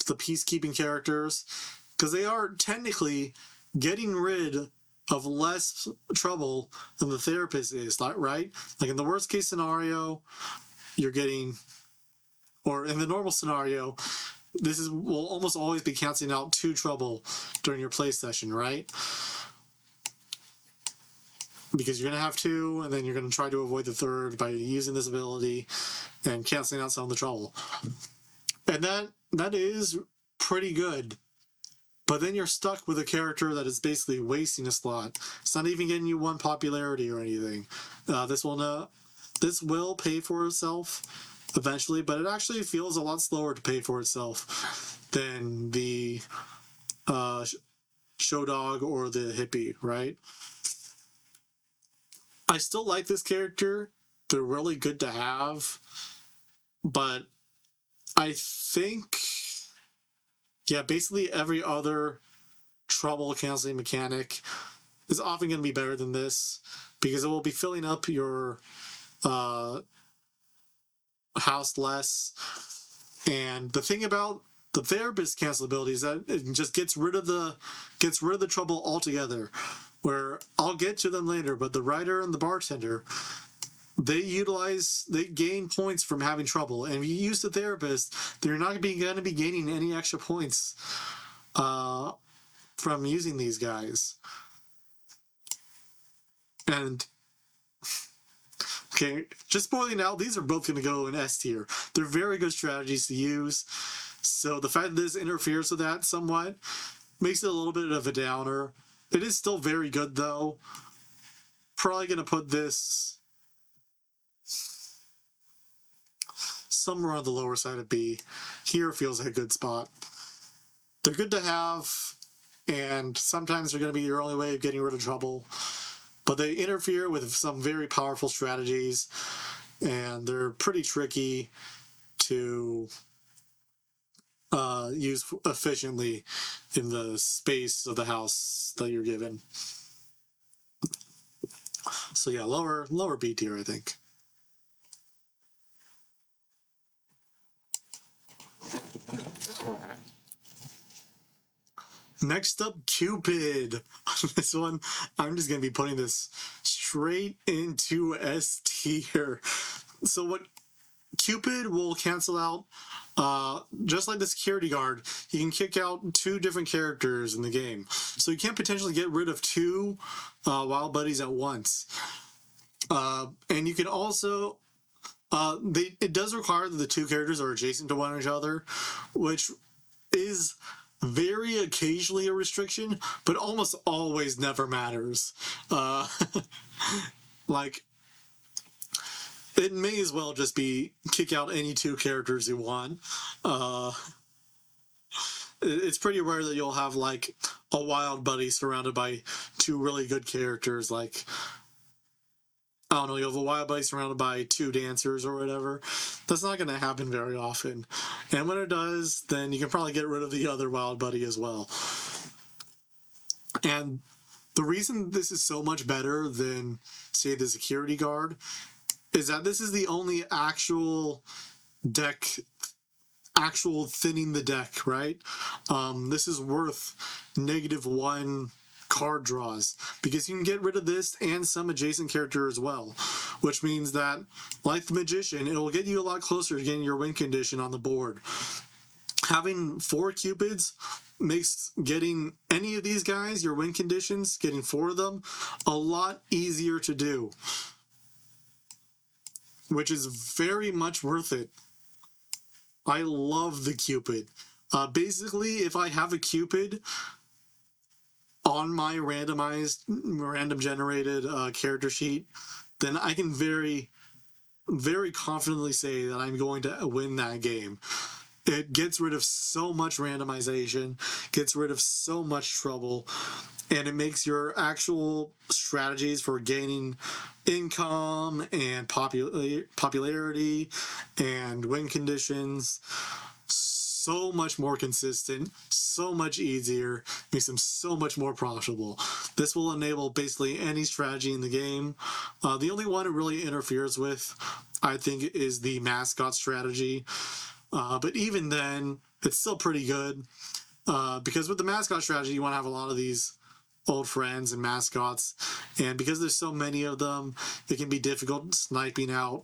peacekeeping characters, because they are technically getting rid of less trouble than the Therapist is, right? Like in the worst case scenario, you're getting, or in the normal scenario, will almost always be canceling out 2 trouble during your play session, right? Because you're going to have 2, and then you're going to try to avoid the 3rd by using this ability and canceling out some of the trouble. And that is pretty good. But then you're stuck with a character that is basically wasting a slot. It's not even getting you 1 popularity or anything. This will pay for itself eventually, but it actually feels a lot slower to pay for itself than the Show Dog or the Hippie, right? I still like this character. They're really good to have, but I think, yeah, basically every other trouble canceling mechanic is often going to be better than this, because it will be filling up your house less. And the thing about the Therapist cancelability is that it just gets rid of the trouble altogether. Where I'll get to them later, but the writer and the bartender, they gain points from having trouble. And if you use the Therapist, they're not going to be gaining any extra points from using these guys. And okay, just pointing out, these are both going to go in S tier. They're very good strategies to use. So the fact that this interferes with that somewhat makes it a little bit of a downer. It is still very good, though. Probably going to put this somewhere on the lower side of B. Here feels like a good spot. They're good to have, and sometimes they're going to be your only way of getting rid of trouble. But they interfere with some very powerful strategies, and they're pretty tricky to use efficiently in the space of the house that you're given. So yeah, lower B tier, I think. Next up, Cupid. This one, I'm just going to be putting this straight into S tier. So what Cupid will cancel out, just like the security guard, you can kick out 2 different characters in the game. So you can't potentially get rid of 2 wild buddies at once. And you can also, it does require that the 2 characters are adjacent to one another, which is very occasionally a restriction, but almost always never matters. Like, it may as well just be kick out any 2 characters you want. It's pretty rare that you'll have like a wild buddy surrounded by 2 really good characters. Like, I don't know, you have a wild buddy surrounded by 2 dancers or whatever. That's not going to happen very often. And when it does, then you can probably get rid of the other wild buddy as well. And the reason this is so much better than, say, the security guard is that this is the only actual thinning the deck, right? This is worth -1 card draws, because you can get rid of this and some adjacent character as well, which means that, like the Magician, it will get you a lot closer to getting your win condition on the board. Having 4 Cupids makes getting any of these guys, your win conditions, getting 4 of them, a lot easier to do, which is very much worth it. I love the Cupid. Basically, if I have a Cupid, on my random generated character sheet, then I can very confidently say that I'm going to win that game. It gets rid of so much randomization, gets rid of so much trouble, and it makes your actual strategies for gaining income and popularity and win conditions so much more consistent, so much easier, makes them so much more profitable. This will enable basically any strategy in the game. The only one it really interferes with, I think, is the mascot strategy. But even then, it's still pretty good. Because with the mascot strategy, you want to have a lot of these old friends and mascots, and because there's so many of them, it can be difficult sniping out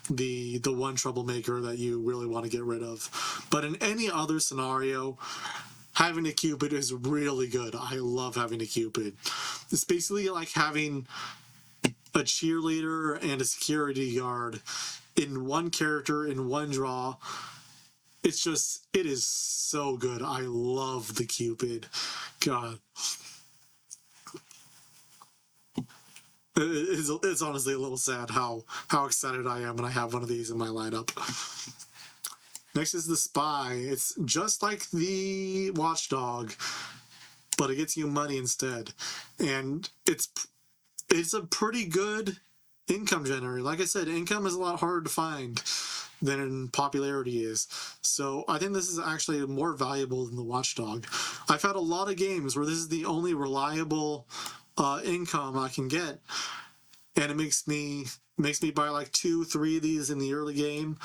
the one troublemaker that you really want to get rid of. But in any other scenario, having a Cupid is really good. I love having a Cupid. It's basically like having a cheerleader and a security guard in one character in one draw. It is so good. I love the Cupid. God. It's honestly a little sad how excited I am when I have one of these in my lineup. Next is the Spy. It's just like the Watchdog, but it gets you money instead. And it's a pretty good income generator. Like I said, income is a lot harder to find than popularity is. So I think this is actually more valuable than the Watchdog. I've had a lot of games where this is the only reliable income I can get, and it makes me buy like 2-3 of these in the early game,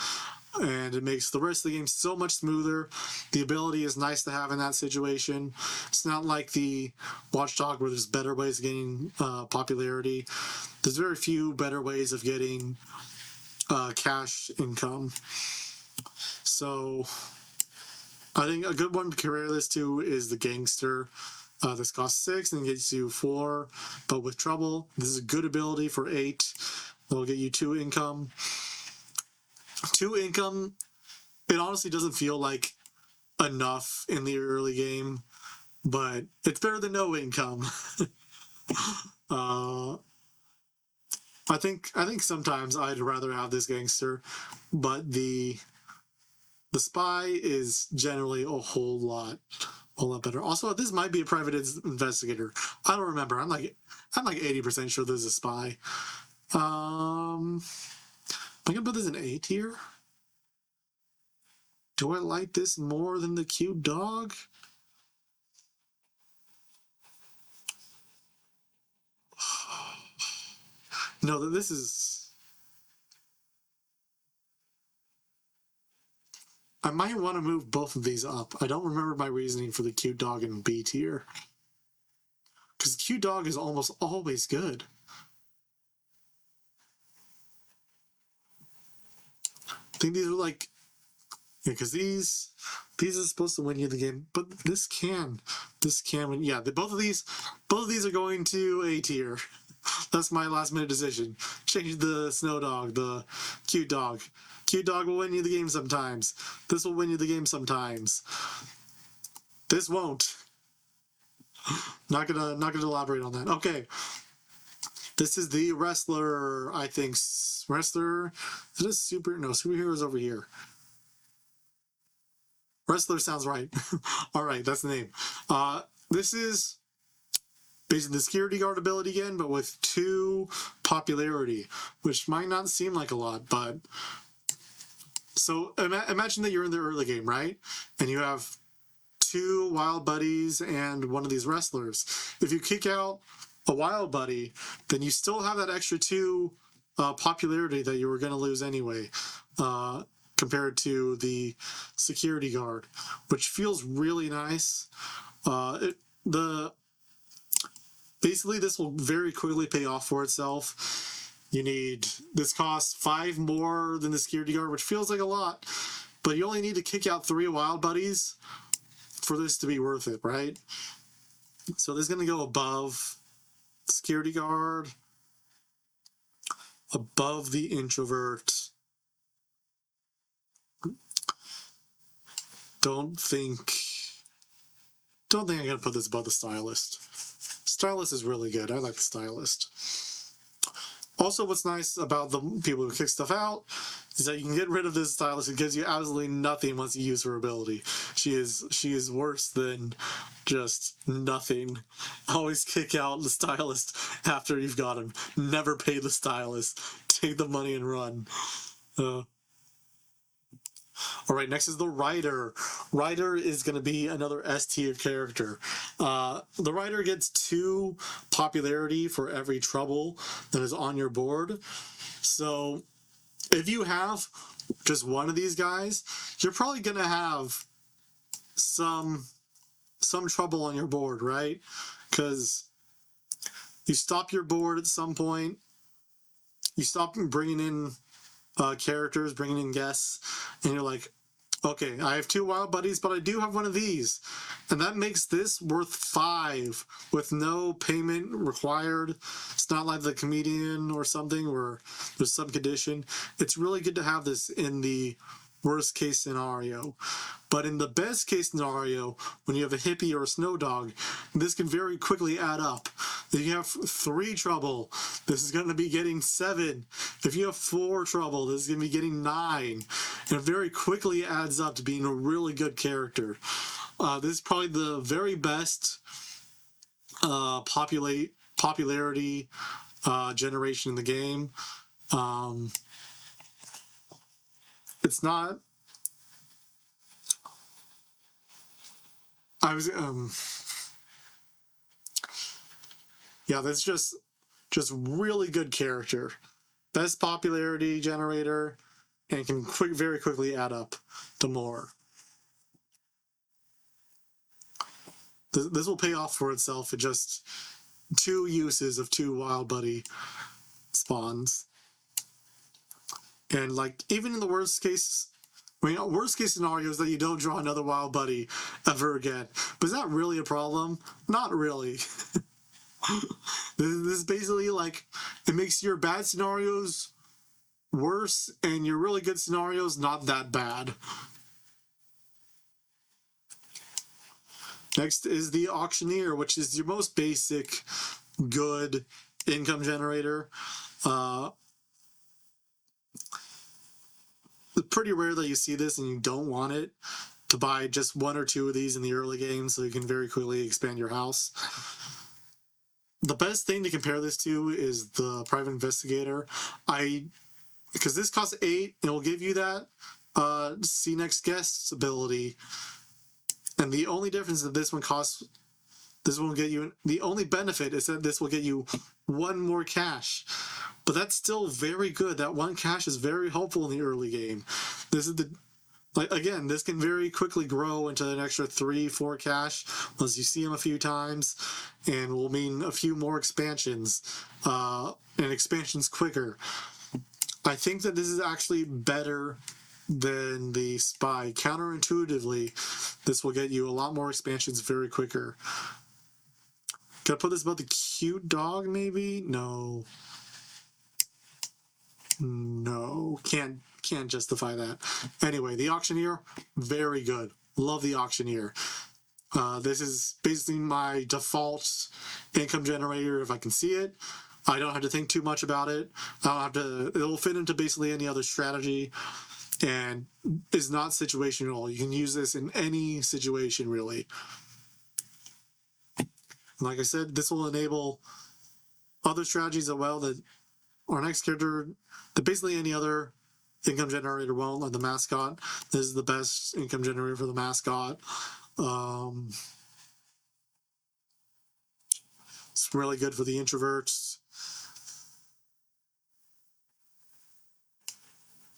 and it makes the rest of the game so much smoother. The ability is nice to have in that situation. It's not like the Watchdog where there's better ways of getting popularity. There's very few better ways of getting cash income. So I think a good one to compare this to is the Gangster. This costs 6 and gets you 4, but with trouble. This is a good ability for 8. That'll get you 2 income. 2 income, it honestly doesn't feel like enough in the early game, but it's better than no income. I think sometimes I'd rather have this Gangster, but the Spy is generally a whole lot better. Also, this might be a private investigator. I don't remember. I'm like 80% sure there's a Spy. I'm gonna put this in A tier. Do I like this more than the cute dog? No, this is... I might want to move both of these up. I don't remember my reasoning for the cute dog in B tier. Because cute dog is almost always good. I think these are like... Yeah, because these are supposed to win you the game, but this can win. Yeah, both of these are going to A tier. That's my last minute decision. Change the snow dog, the cute dog. Cute dog will win you the game sometimes. This will win you the game sometimes. This won't. Not gonna elaborate on that. Okay. This is the Wrestler, I think. Wrestler? Is it a superhero's over here. Wrestler sounds right. All right, that's the name. This is basically the security guard ability again, but with 2 popularity, which might not seem like a lot, but... So imagine that you're in the early game, right? And you have 2 wild buddies and one of these wrestlers. If you kick out a wild buddy, then you still have that extra 2 popularity that you were going to lose anyway, compared to the security guard, which feels really nice. Basically, this will very quickly pay off for itself. This costs 5 more than the security guard, which feels like a lot, but you only need to kick out 3 wild buddies for this to be worth it, right? So this is going to go above security guard, above the introvert. Don't think I'm going to put this above the stylist. Stylist is really good. I like the Stylist. Also, what's nice about the people who kick stuff out is that you can get rid of this Stylist. It gives you absolutely nothing once you use her ability. She is worse than just nothing. Always kick out the Stylist after you've got him. Never pay the Stylist. Take the money and run. All right, next is the Rider. Rider is going to be another S tier character. The Rider gets 2 popularity for every trouble that is on your board. So if you have just one of these guys, you're probably going to have some trouble on your board, right? Because you stop your board at some point. You stop bringing in characters, bringing in guests, and you're like, okay, I have 2 wild buddies, but I do have one of these. And that makes this worth 5 with no payment required. It's not like the comedian or something where there's some condition. It's really good to have this in the worst case scenario. But in the best case scenario, when you have a hippie or a snow dog, this can very quickly add up. If you have 3 trouble, this is going to be getting 7. If you have 4 trouble, this is going to be getting 9. And it very quickly adds up to being a really good character. This is probably the very best popularity generation in the game. It's not. Yeah, that's just really good character. Best popularity generator, and can very quickly add up to more. This will pay off for itself in just 2 uses of 2 wild buddy spawns. And like, even in the worst case scenario is that you don't draw another wild buddy ever again. But is that really a problem? Not really. This is basically like, it makes your bad scenarios worse and your really good scenarios not that bad. Next is the Auctioneer, which is your most basic good income generator. It's pretty rare that you see this and you don't want it, to buy just 1 or 2 of these in the early game so you can very quickly expand your house. The best thing to compare this to is the Private Investigator. Because this costs 8, and it will give you that see next guests ability. And the only difference that this one costs, this one will get you, the only benefit is that this will get you 1 more cash. But that's still very good. That 1 cash is very helpful in the early game. This is again, this can very quickly grow into an extra 3-4 cash once you see them a few times, and will mean a few more expansions, and expansions quicker. I think that this is actually better than the Spy. Counterintuitively, this will get you a lot more expansions very quicker. Can I put this about the cute dog, maybe? No, can't justify that. Anyway, the Auctioneer, very good. Love the Auctioneer. This is basically my default income generator if I can see it. I don't have to think too much about it. It'll fit into basically any other strategy, and is not situational. You can use this in any situation, really. Like I said, this will enable other strategies as well that our next character, that basically any other income generator won't, like the Mascot. This is the best income generator for the Mascot. It's really good for the introverts.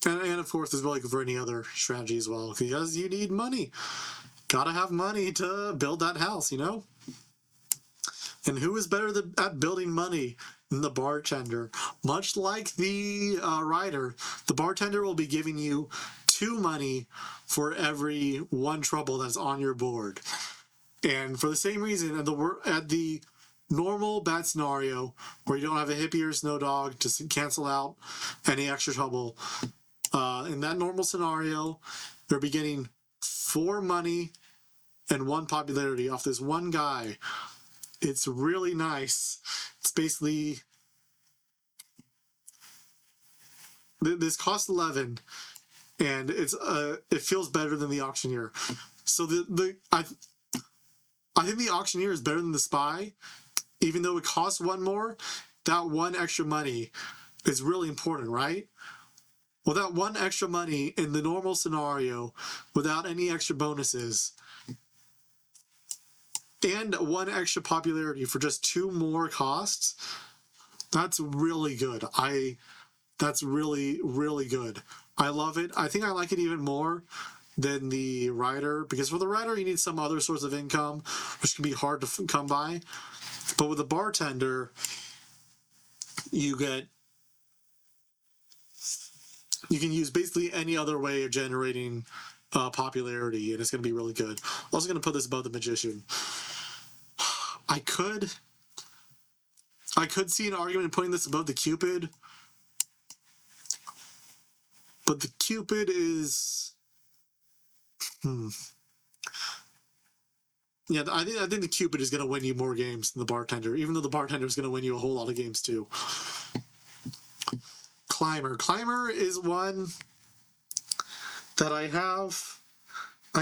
And of course, it's really good for any other strategy as well, because you need money. Gotta have money to build that house, you know? And who is better at building money than the bartender? Much like the Rider, the bartender will be giving you 2 money for every 1 trouble that's on your board. And for the same reason, at the normal bad scenario, where you don't have a hippie or snow dog to cancel out any extra trouble, in that normal scenario, you'll be getting 4 money and 1 popularity off this one guy. It's really nice. It's basically this costs 11, and it feels better than the auctioneer. So I think the auctioneer is better than the spy, even though it costs one more. That one extra money is really important, right? Well, that one extra money in the normal scenario, without any extra bonuses, and one extra popularity for just two more costs, that's really good. That's really, really good. I love it. I think I like it even more than the rider, because for the rider you need some other source of income, which can be hard to come by. But with the bartender, you can use basically any other way of generating popularity, and it's going to be really good. I'm also going to put this above the magician. I could see an argument in putting this above the Cupid, but the Cupid is, yeah, I think the Cupid is going to win you more games than the bartender, even though the bartender is going to win you a whole lot of games too. Climber is one that I have a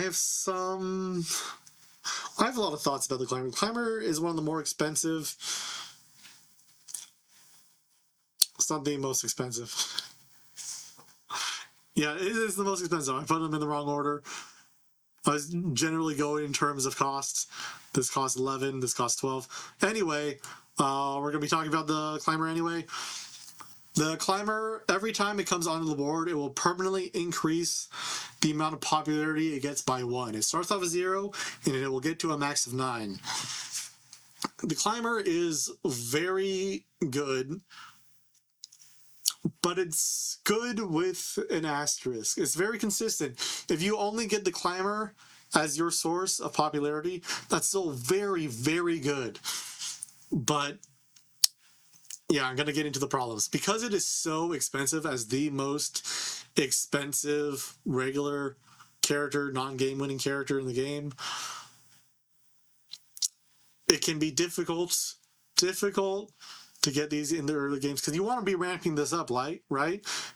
lot of thoughts about the Climber. Climber is one of the more expensive. It's not the most expensive. Yeah, it is the most expensive. I put them in the wrong order. I was generally going in terms of costs. This costs 11, this costs 12. Anyway, we're going to be talking about the Climber anyway. The Climber, every time it comes onto the board, it will permanently increase the amount of popularity it gets by 1. It starts off at 0, and it will get to a max of 9. The Climber is very good, but it's good with an asterisk. It's very consistent. If you only get the Climber as your source of popularity, that's still very, very good. But yeah, I'm going to get into the problems. Because it is so expensive as the most expensive regular character, non-game winning character in the game, it can be difficult to get these in the early games, because you want to be ramping this up, right?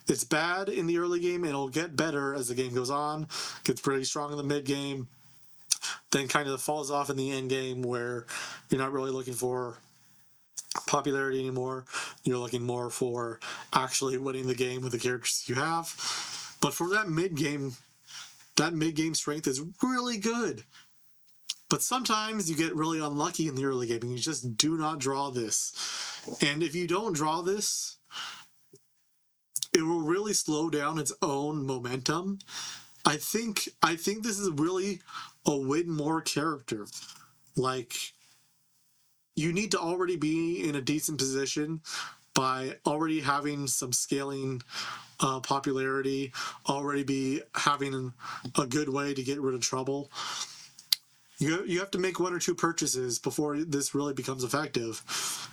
It's bad in the early game, and it'll get better as the game goes on. Gets pretty strong in the mid game, then kind of falls off in the end game, where you're not really looking for popularity anymore. You're looking more for actually winning the game with the characters you have. But for that mid game strength is really good. But sometimes you get really unlucky in the early game and you just do not draw this. And if you don't draw this, it will really slow down its own momentum. I think this is really a win more character. Like, you need to already be in a decent position by already having some scaling popularity, already be having a good way to get rid of trouble. You have to make 1 or 2 purchases before this really becomes effective.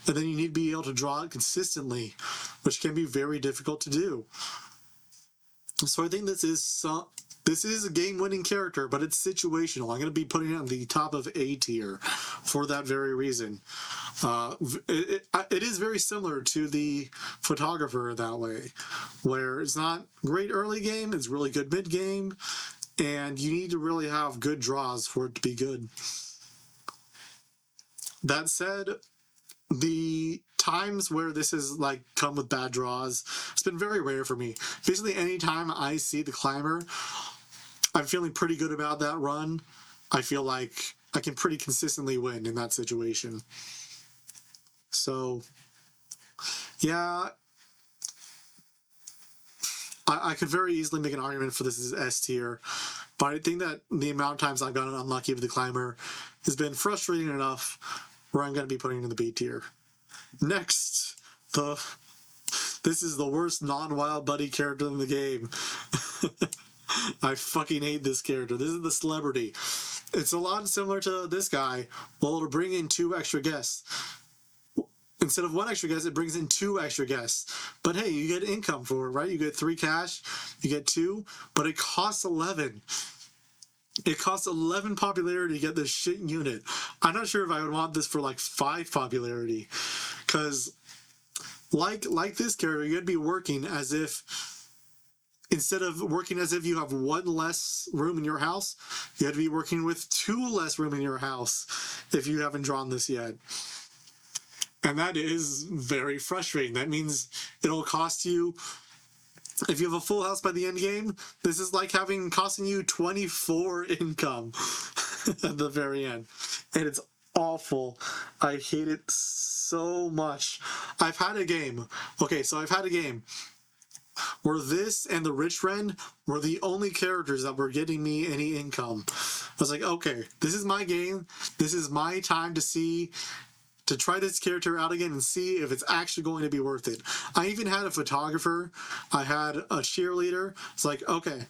And then you need to be able to draw it consistently, which can be very difficult to do. So I think this is a game-winning character, but it's situational. I'm going to be putting it on the top of A tier for that very reason. It is very similar to the photographer that way, where it's not great early game, it's really good mid game, and you need to really have good draws for it to be good. That said, the times where this has like come with bad draws, it's been very rare for me. Basically, anytime I see the Climber, I'm feeling pretty good about that run. I feel like I can pretty consistently win in that situation. So, yeah, I could very easily make an argument for this as S tier, but I think that the amount of times I've gotten unlucky with the Climber has been frustrating enough where I'm going to be putting it in the B tier. Next, this is the worst non-Wild Buddy character in the game. I fucking hate this character. This is the celebrity. It's a lot similar to this guy. Well, it'll bring in 2 extra guests. Instead of 1 extra guest, it brings in 2 extra guests. But hey, you get income for it, right? You get 3 cash, you get 2, but it costs 11. It costs 11 popularity to get this shit unit. I'm not sure if I would want this for like 5 popularity, because like this character, you'd be working as if, instead of working as if you have 1 less room in your house, you have to be working with 2 less room in your house if you haven't drawn this yet. And that is very frustrating. That means it'll cost you, if you have a full house by the end game, this is like costing you 24 income at the very end. And it's awful. I hate it so much. I've had a game where this and the rich friend were the only characters that were getting me any income. I was like, okay, this is my game. This is my time to try this character out again and see if it's actually going to be worth it. I even had a photographer. I had a cheerleader. It's like, okay,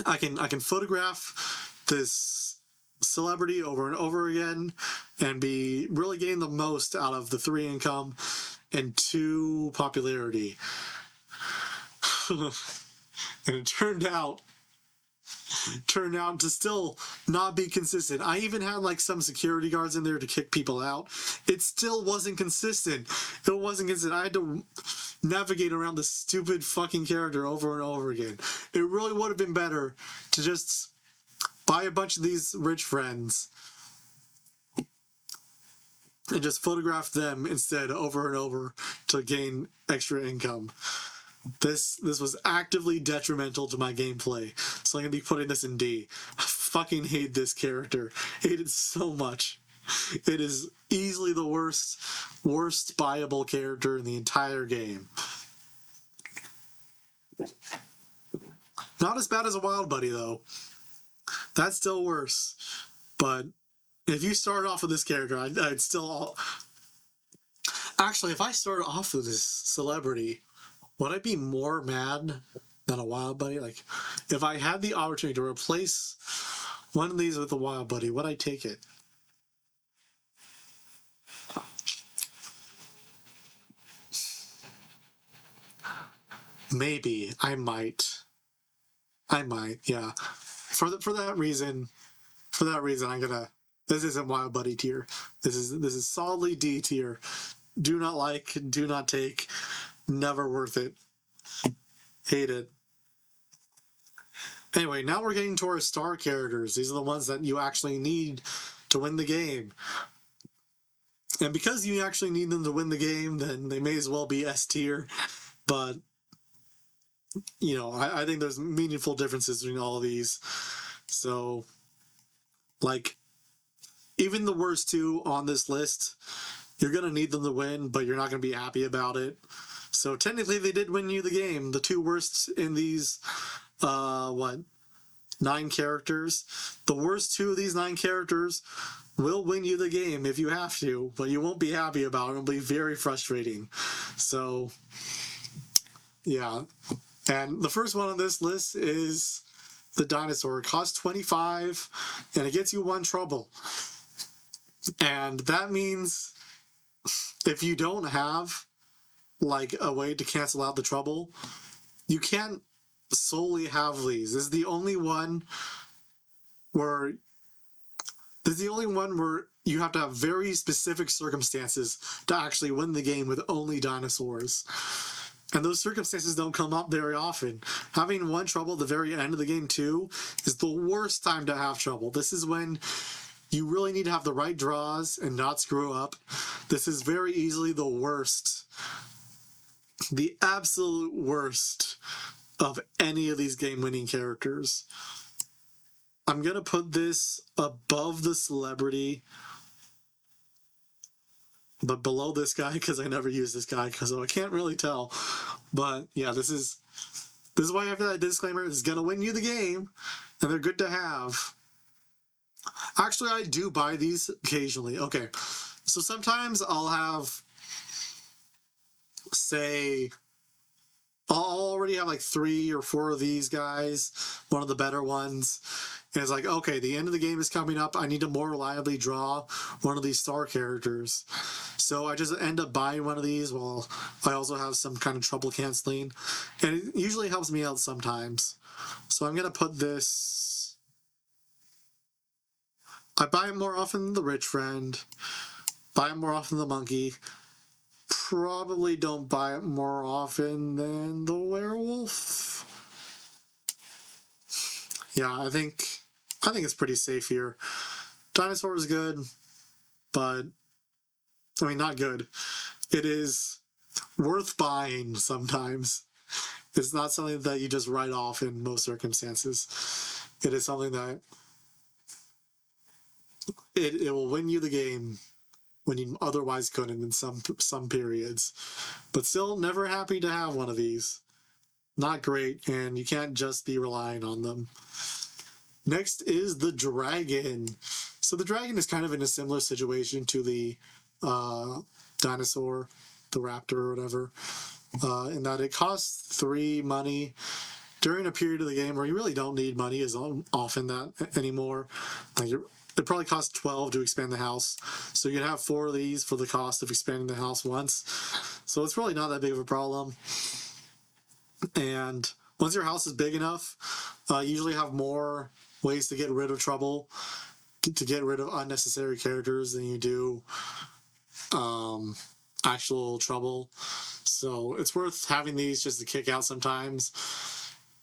I can photograph this celebrity over and over again and be really getting the most out of the 3 income and 2 popularity. And it turned out to still not be consistent. I even had like some security guards in there to kick people out. It still wasn't consistent. I had to navigate around this stupid fucking character over and over again. It really would have been better to just buy a bunch of these rich friends and just photograph them instead over and over to gain extra income. This was actively detrimental to my gameplay, so I'm gonna be putting this in D. I fucking hate this character. Hate it so much. It is easily the worst buyable character in the entire game. Not as bad as a Wild Buddy though. That's still worse. But if you start off with this character, I'd still. Actually, if I started off with this celebrity, would I be more mad than a Wild Buddy? Like, if I had the opportunity to replace one of these with a Wild Buddy, would I take it? Maybe. I might, yeah. For that reason, I'm gonna. This isn't Wild Buddy tier. This is solidly D tier. Do not like, do not take. Never worth it. Hate it. Anyway, now we're getting to our star characters. These are the ones that you actually need to win the game. And because you actually need them to win the game, then they may as well be S tier. But, you know, I think there's meaningful differences between all of these. So, like, even the worst 2 on this list, you're going to need them to win, but you're not going to be happy about it. So technically they did win you the game. The 2 worst in these, 9 characters. The worst 2 of these 9 characters will win you the game if you have to, but you won't be happy about it. It'll be very frustrating. So, yeah. And the first one on this list is the dinosaur. It costs 25, and it gets you 1 trouble. And that means if you don't have like a way to cancel out the trouble, you can't solely have these. This is the only one where you have to have very specific circumstances to actually win the game with only dinosaurs. And those circumstances don't come up very often. Having 1 trouble at the very end of the game too is the worst time to have trouble. This is when you really need to have the right draws and not screw up. This is very easily the worst, the absolute worst of any of these game-winning characters. I'm going to put this above the celebrity, but below this guy because I never use this guy, so I can't really tell. But yeah, this is why I have that disclaimer. It's going to win you the game, and they're good to have. Actually, I do buy these occasionally. Okay, so sometimes I'll have, say, I'll already have like 3 or 4 of these guys, one of the better ones. And it's like, okay, the end of the game is coming up. I need to more reliably draw one of these star characters. So I just end up buying one of these while I also have some kind of trouble canceling. And it usually helps me out sometimes. So I'm going to put this I buy it more often than the rich friend. Buy it more often than the monkey. Probably don't buy it more often than the werewolf. Yeah, I think it's pretty safe here. Dinosaur is good, but I mean not good. It is worth buying sometimes. It's not something that you just write off in most circumstances. It is something that it will win you the game when you otherwise couldn't in some periods. But still, never happy to have one of these. Not great, and you can't just be relying on them. Next is the dragon. So the dragon is kind of in a similar situation to the dinosaur, the raptor or whatever, in that it costs 3 money during a period of the game where you really don't need money as often that anymore. Like it probably costs 12 to expand the house, so you can have 4 of these for the cost of expanding the house once. So it's really not that big of a problem. And once your house is big enough, you usually have more ways to get rid of trouble, to get rid of unnecessary characters than you do actual trouble. So it's worth having these just to kick out sometimes.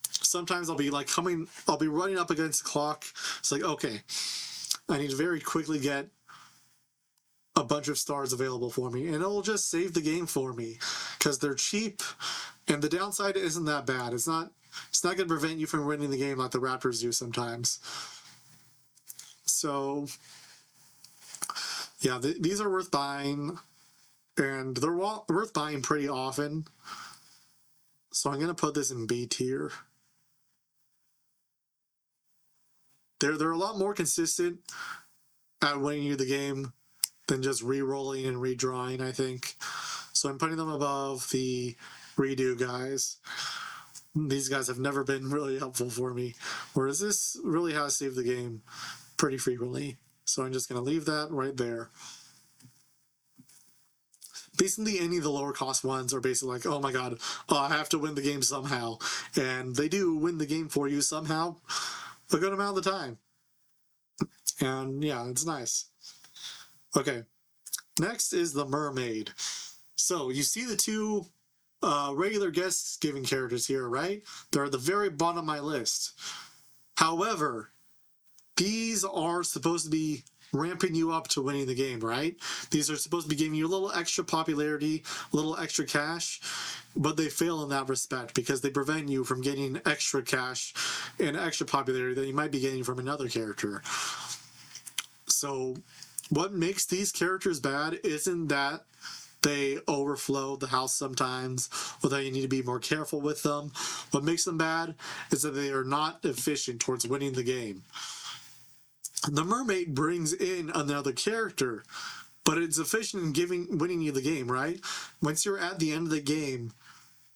Sometimes I'll be running up against the clock. It's like, okay, I need to very quickly get a bunch of stars available for me, and it'll just save the game for me because they're cheap, and the downside isn't that bad. It's not going to prevent you from winning the game like the Raptors do sometimes. So yeah, these are worth buying, and they're worth buying pretty often. So I'm going to put this in B tier. They're a lot more consistent at winning you the game than just re-rolling and redrawing, I think. So I'm putting them above the redo guys. These guys have never been really helpful for me, whereas this really has saved the game pretty frequently. So I'm just going to leave that right there. Basically, any of the lower cost ones are basically like, oh my god, I have to win the game somehow. And they do win the game for you somehow a good amount of the time. And yeah, it's nice. Okay, next is the mermaid. So you see the 2 regular guest giving characters here, right? They're at the very bottom of my list. However, these are supposed to be ramping you up to winning the game, right? These are supposed to be giving you a little extra popularity, a little extra cash, but they fail in that respect because they prevent you from getting extra cash and extra popularity that you might be getting from another character. So what makes these characters bad isn't that they overflow the house sometimes, or that you need to be more careful with them. What makes them bad is that they are not efficient towards winning the game. The mermaid brings in another character, but it's efficient in winning you the game, right? Once you're at the end of the game,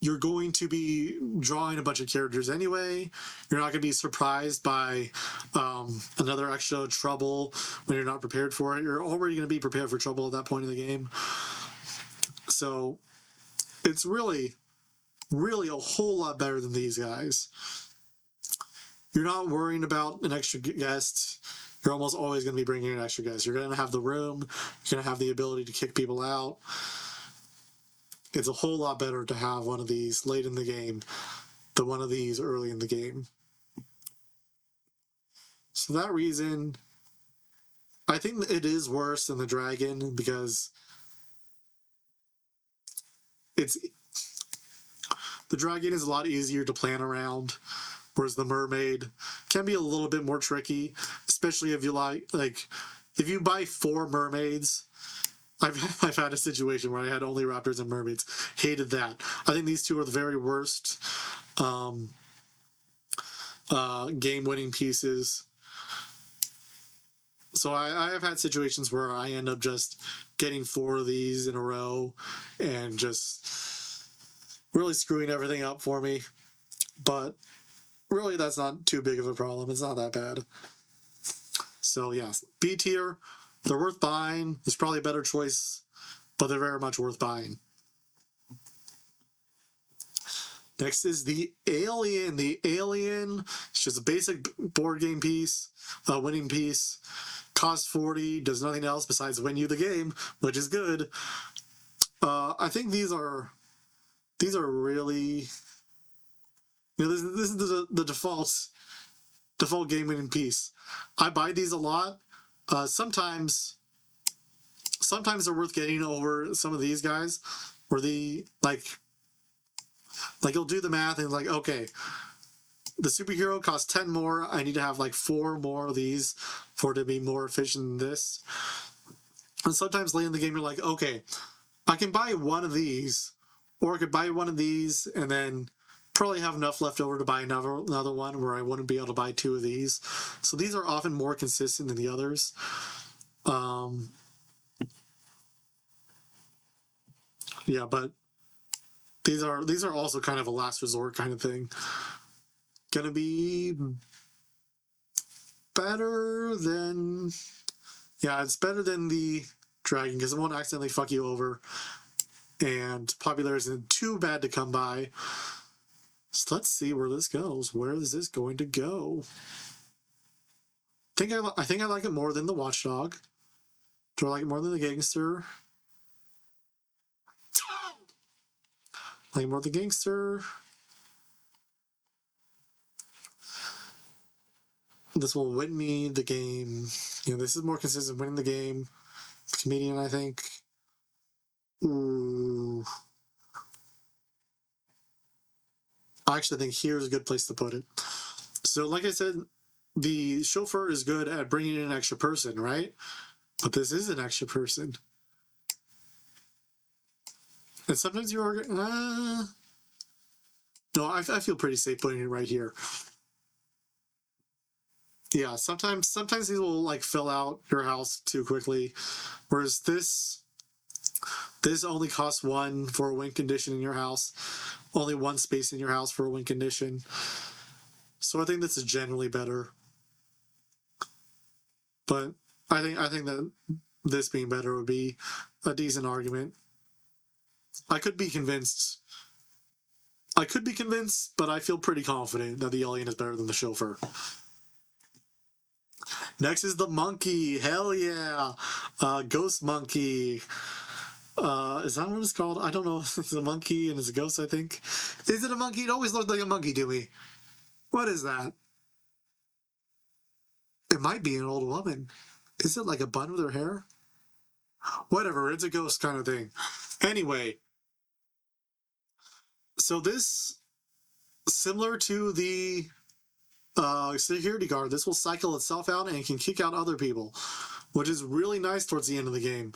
you're going to be drawing a bunch of characters anyway. You're not going to be surprised by another extra trouble when you're not prepared for it. You're already going to be prepared for trouble at that point in the game. So it's really, really a whole lot better than these guys. You're not worrying about an extra guest. You're almost always going to be bringing an extra guest. You're going to have the room. You're going to have the ability to kick people out. It's a whole lot better to have one of these late in the game than one of these early in the game. So for that reason, I think it is worse than the dragon because the dragon is a lot easier to plan around, whereas the mermaid can be a little bit more tricky, especially if you like if you buy 4 mermaids. I've had a situation where I had only raptors and mermaids. Hated that. I think these 2 are the very worst game-winning pieces. So I have had situations where I end up just getting 4 of these in a row and just really screwing everything up for me. But really, that's not too big of a problem. It's not that bad. So yeah, B tier. They're worth buying. There's probably a better choice, but they're very much worth buying. Next is the Alien. The Alien is just a basic board game piece, a winning piece. Costs 40, does nothing else besides win you the game, which is good. I think these are really, this is the default game winning piece. I buy these a lot. Sometimes they're worth getting over some of these guys, where like you'll do the math and like, okay, the superhero costs 10 more. I need to have like 4 more of these for it to be more efficient than this. And sometimes late in the game, you're like, okay, I can buy one of these, or I could buy one of these and then probably have enough left over to buy another one where I wouldn't be able to buy 2 of these. So these are often more consistent than the others. Yeah, but these are also kind of a last resort kind of thing. Gonna be better than, yeah, it's better than the dragon because it won't accidentally fuck you over, and popularity isn't too bad to come by. So let's see where this goes. Where is this going to go? I think I like it more than the watchdog. Do I like it more than the gangster? Like more than the gangster. This will win me the game. This is more consistent winning the game. Comedian, I think. Ooh. I actually think here's a good place to put it. So, like I said, the chauffeur is good at bringing in an extra person, right? But this is an extra person. And sometimes you are... no, I feel pretty safe putting it right here. Yeah, sometimes these will like fill out your house too quickly, whereas this only costs 1 for a win condition in your house, only 1 space in your house for a win condition. So I think this is generally better. But I think that this being better would be a decent argument. I could be convinced, but I feel pretty confident that the alien is better than the chauffeur. Next is the monkey. Hell yeah. Ghost monkey. Is that what it's called? I don't know. It's a monkey and it's a ghost, I think. Is it a monkey? It always looked like a monkey to me. What is that? It might be an old woman. Is it like a bun with her hair? Whatever. It's a ghost kind of thing. Anyway. So this, similar to the security guard, this will cycle itself out and can kick out other people, which is really nice towards the end of the game,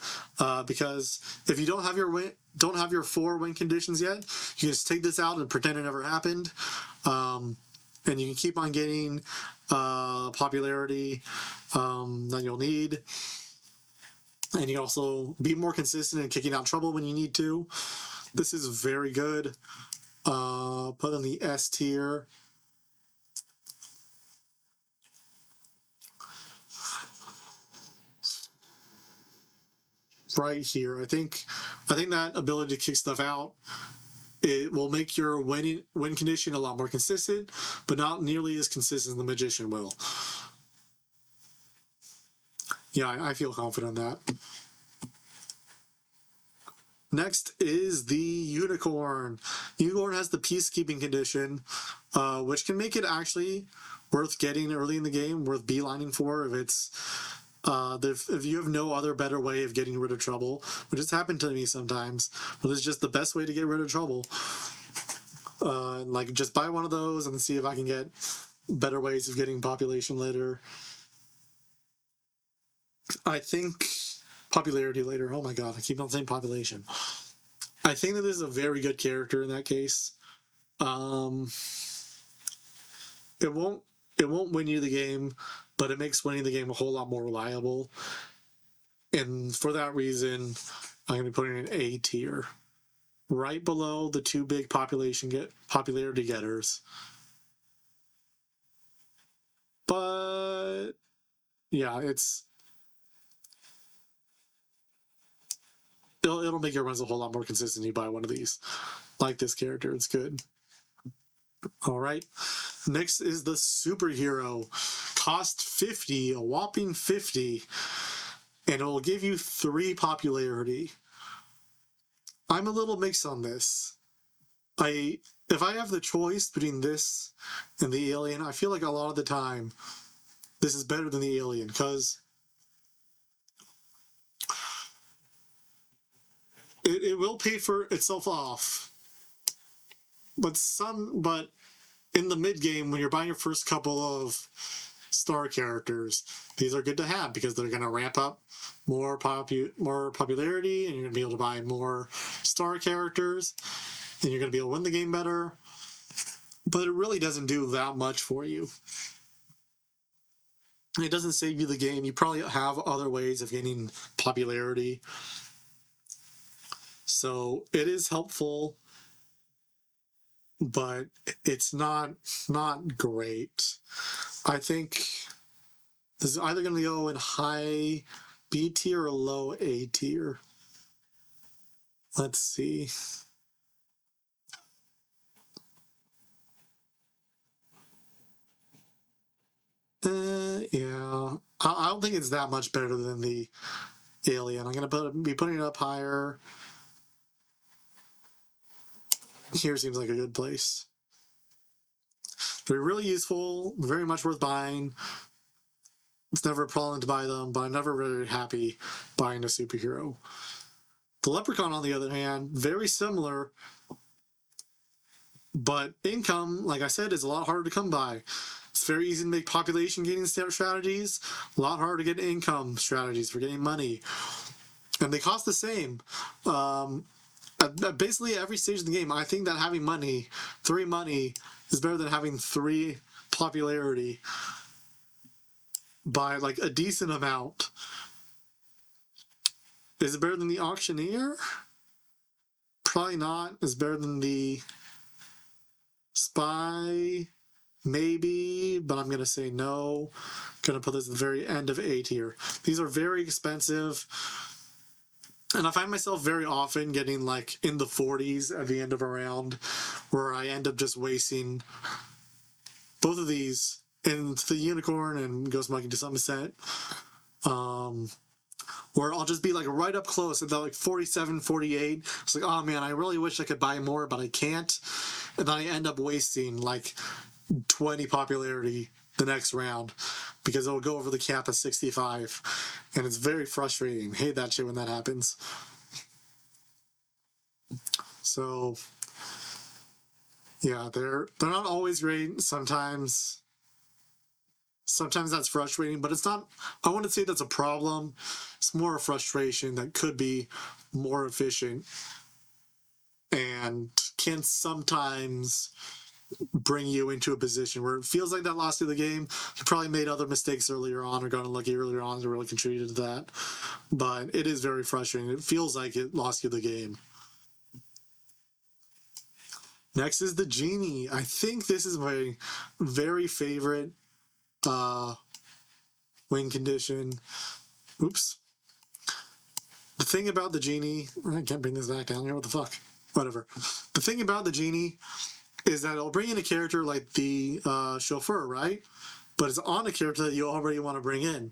because if you don't have your 4 win conditions yet, you can just take this out and pretend it never happened, and you can keep on getting popularity that you'll need, and you can also be more consistent in kicking out trouble when you need to. This is very good. Put in the S tier. Right here. I think that ability to kick stuff out, it will make your win condition a lot more consistent, but not nearly as consistent as the magician will. Yeah, I feel confident in that. Next is the unicorn. Unicorn has the peacekeeping condition, which can make it actually worth getting early in the game, worth beelining for if it's if you have no other better way of getting rid of trouble, which has happened to me sometimes, but it's just the best way to get rid of trouble. Like just buy one of those and see if I can get better ways of getting population later. I think popularity later. Oh my god, I keep on saying population. I think that this is a very good character in that case. It won't win you the game, but it makes winning the game a whole lot more reliable. And for that reason, I'm going to be putting it in A tier, right below the 2 big popularity getters. But yeah, it'll make your runs a whole lot more consistent. You buy one of these, like this character. It's good. All right. Next is the superhero. cost 50, a whopping 50, and it will give you 3 popularity. I'm a little mixed on this. If I have the choice between this and the Alien, I feel like a lot of the time this is better than the Alien, because it will pay for itself off. But in the mid game, when you're buying your first couple of star characters, these are good to have because they're going to ramp up more popularity, and you're going to be able to buy more star characters, and you're going to be able to win the game better. But it really doesn't do that much for you. It doesn't save you the game. You probably have other ways of gaining popularity. So it is helpful, but it's not great. I think this is either going to go in high B tier or low A tier. Let's see. Yeah. I don't think it's that much better than the Alien. I'm going to be putting it up higher. Here seems like a good place. They're really useful, very much worth buying. It's never a problem to buy them, but I'm never really happy buying a superhero. The Leprechaun, on the other hand, very similar, but income, like I said, is a lot harder to come by. It's very easy to make population gaining strategies, a lot harder to get income strategies for getting money. And they cost the same. At basically every stage of the game, I think that having 3 money, is better than having 3 popularity by like a decent amount. Is it better than the Auctioneer? Probably not. Is it better than the Spy? Maybe, but I'm going to say no. Going to put this at the very end of A tier. These are very expensive. And I find myself very often getting like in the 40s at the end of a round, where I end up just wasting both of these into the Unicorn and Ghost Monkey to some extent. Where I'll just be like right up close at that like 47, 48. It's like, oh man, I really wish I could buy more, but I can't. And then I end up wasting like 20 popularity the next round because it'll go over the cap at 65, and it's very frustrating. Hate that shit when that happens. So yeah, they're not always great. Sometimes that's frustrating, but it's not, I wouldn't say that's a problem. It's more a frustration that could be more efficient and can sometimes bring you into a position where it feels like that lost you the game. You probably made other mistakes earlier on or got unlucky earlier on that really contributed to that. But it is very frustrating. It feels like it lost you the game. Next is the Genie. I think this is my very favorite win condition. Oops. The thing about the Genie, I can't bring this back down here. What the fuck? Whatever. The thing about the Genie is that it'll bring in a character like the chauffeur, right? But it's on a character that you already want to bring in.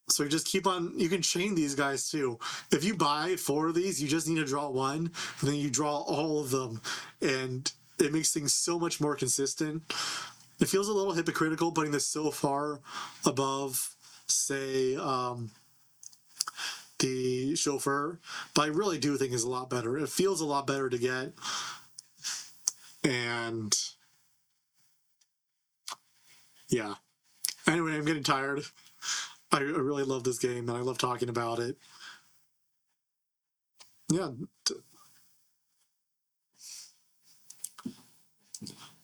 So you just keep on, you can chain these guys too. If you buy 4 of these, you just need to draw 1, and then you draw all of them. And it makes things so much more consistent. It feels a little hypocritical putting this so far above, say, the chauffeur, but I really do think it's a lot better. It feels a lot better to get. And yeah. Anyway, I'm getting tired. I really love this game, and I love talking about it. Yeah.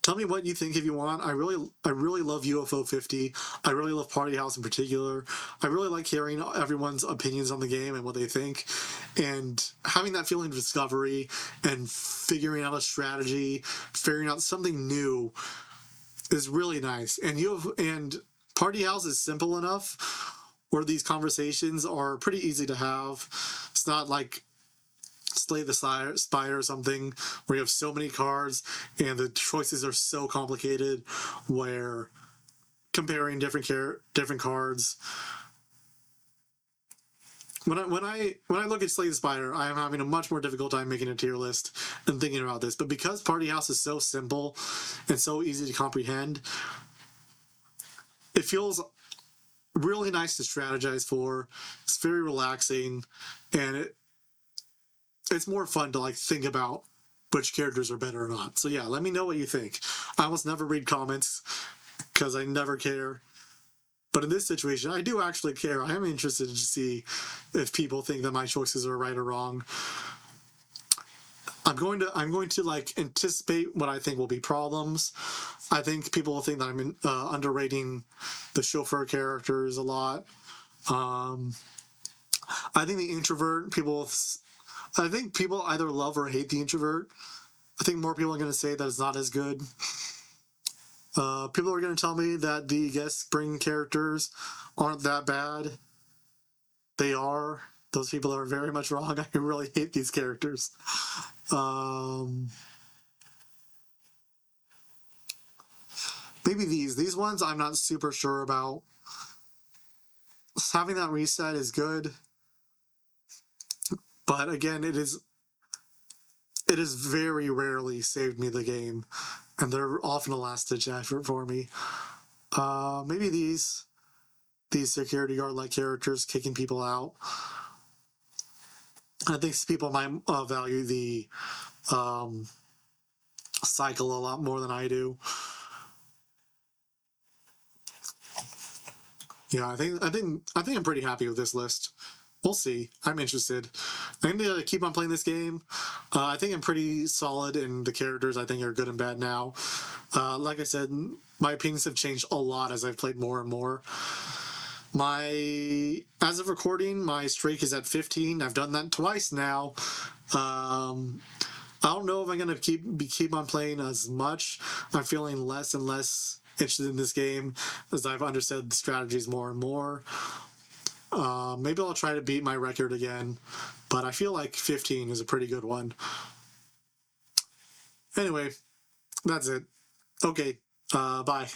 Tell me what you think if you want. I really love UFO 50. I really love Party House in particular. I really like hearing everyone's opinions on the game and what they think, and having that feeling of discovery and figuring out a strategy, figuring out something new is really nice. And Party House is simple enough where these conversations are pretty easy to have. It's not like Slay the Spy or something where you have so many cards and the choices are so complicated where comparing different cards. When I look at Slay the Spire, I am having a much more difficult time making a tier list and thinking about this. But because Party House is so simple and so easy to comprehend, it feels really nice to strategize for. It's very relaxing, and it's more fun to like think about which characters are better or not. So yeah, let me know what you think. I almost never read comments because I never care. But in this situation, I do actually care. I am interested to see if people think that my choices are right or wrong. I'm going to like anticipate what I think will be problems. I think people will think that I'm underrating the chauffeur characters a lot. I think the introvert people. I think people either love or hate the introvert. I think more people are going to say that it's not as good. People are going to tell me that the guest spring characters aren't that bad. They are. Those people are very much wrong. I really hate these characters. Maybe these ones I'm not super sure about. Having that reset is good, but again, it is very rarely saved me the game, and they're often a last-ditch effort for me. Maybe these security guard like characters kicking people out. I think people might value the cycle a lot more than I do. Yeah, I think I'm pretty happy with this list. We'll see. I'm interested. I'm gonna keep on playing this game. I think I'm pretty solid in the characters. I think are good and bad now. Like I said, my opinions have changed a lot as I've played more and more. As of recording, my streak is at 15. I've done that twice now. I don't know if I'm gonna keep on playing as much. I'm feeling less and less interested in this game as I've understood the strategies more and more. Maybe I'll try to beat my record again, but I feel like 15 is a pretty good one. Anyway, that's it. Okay, bye.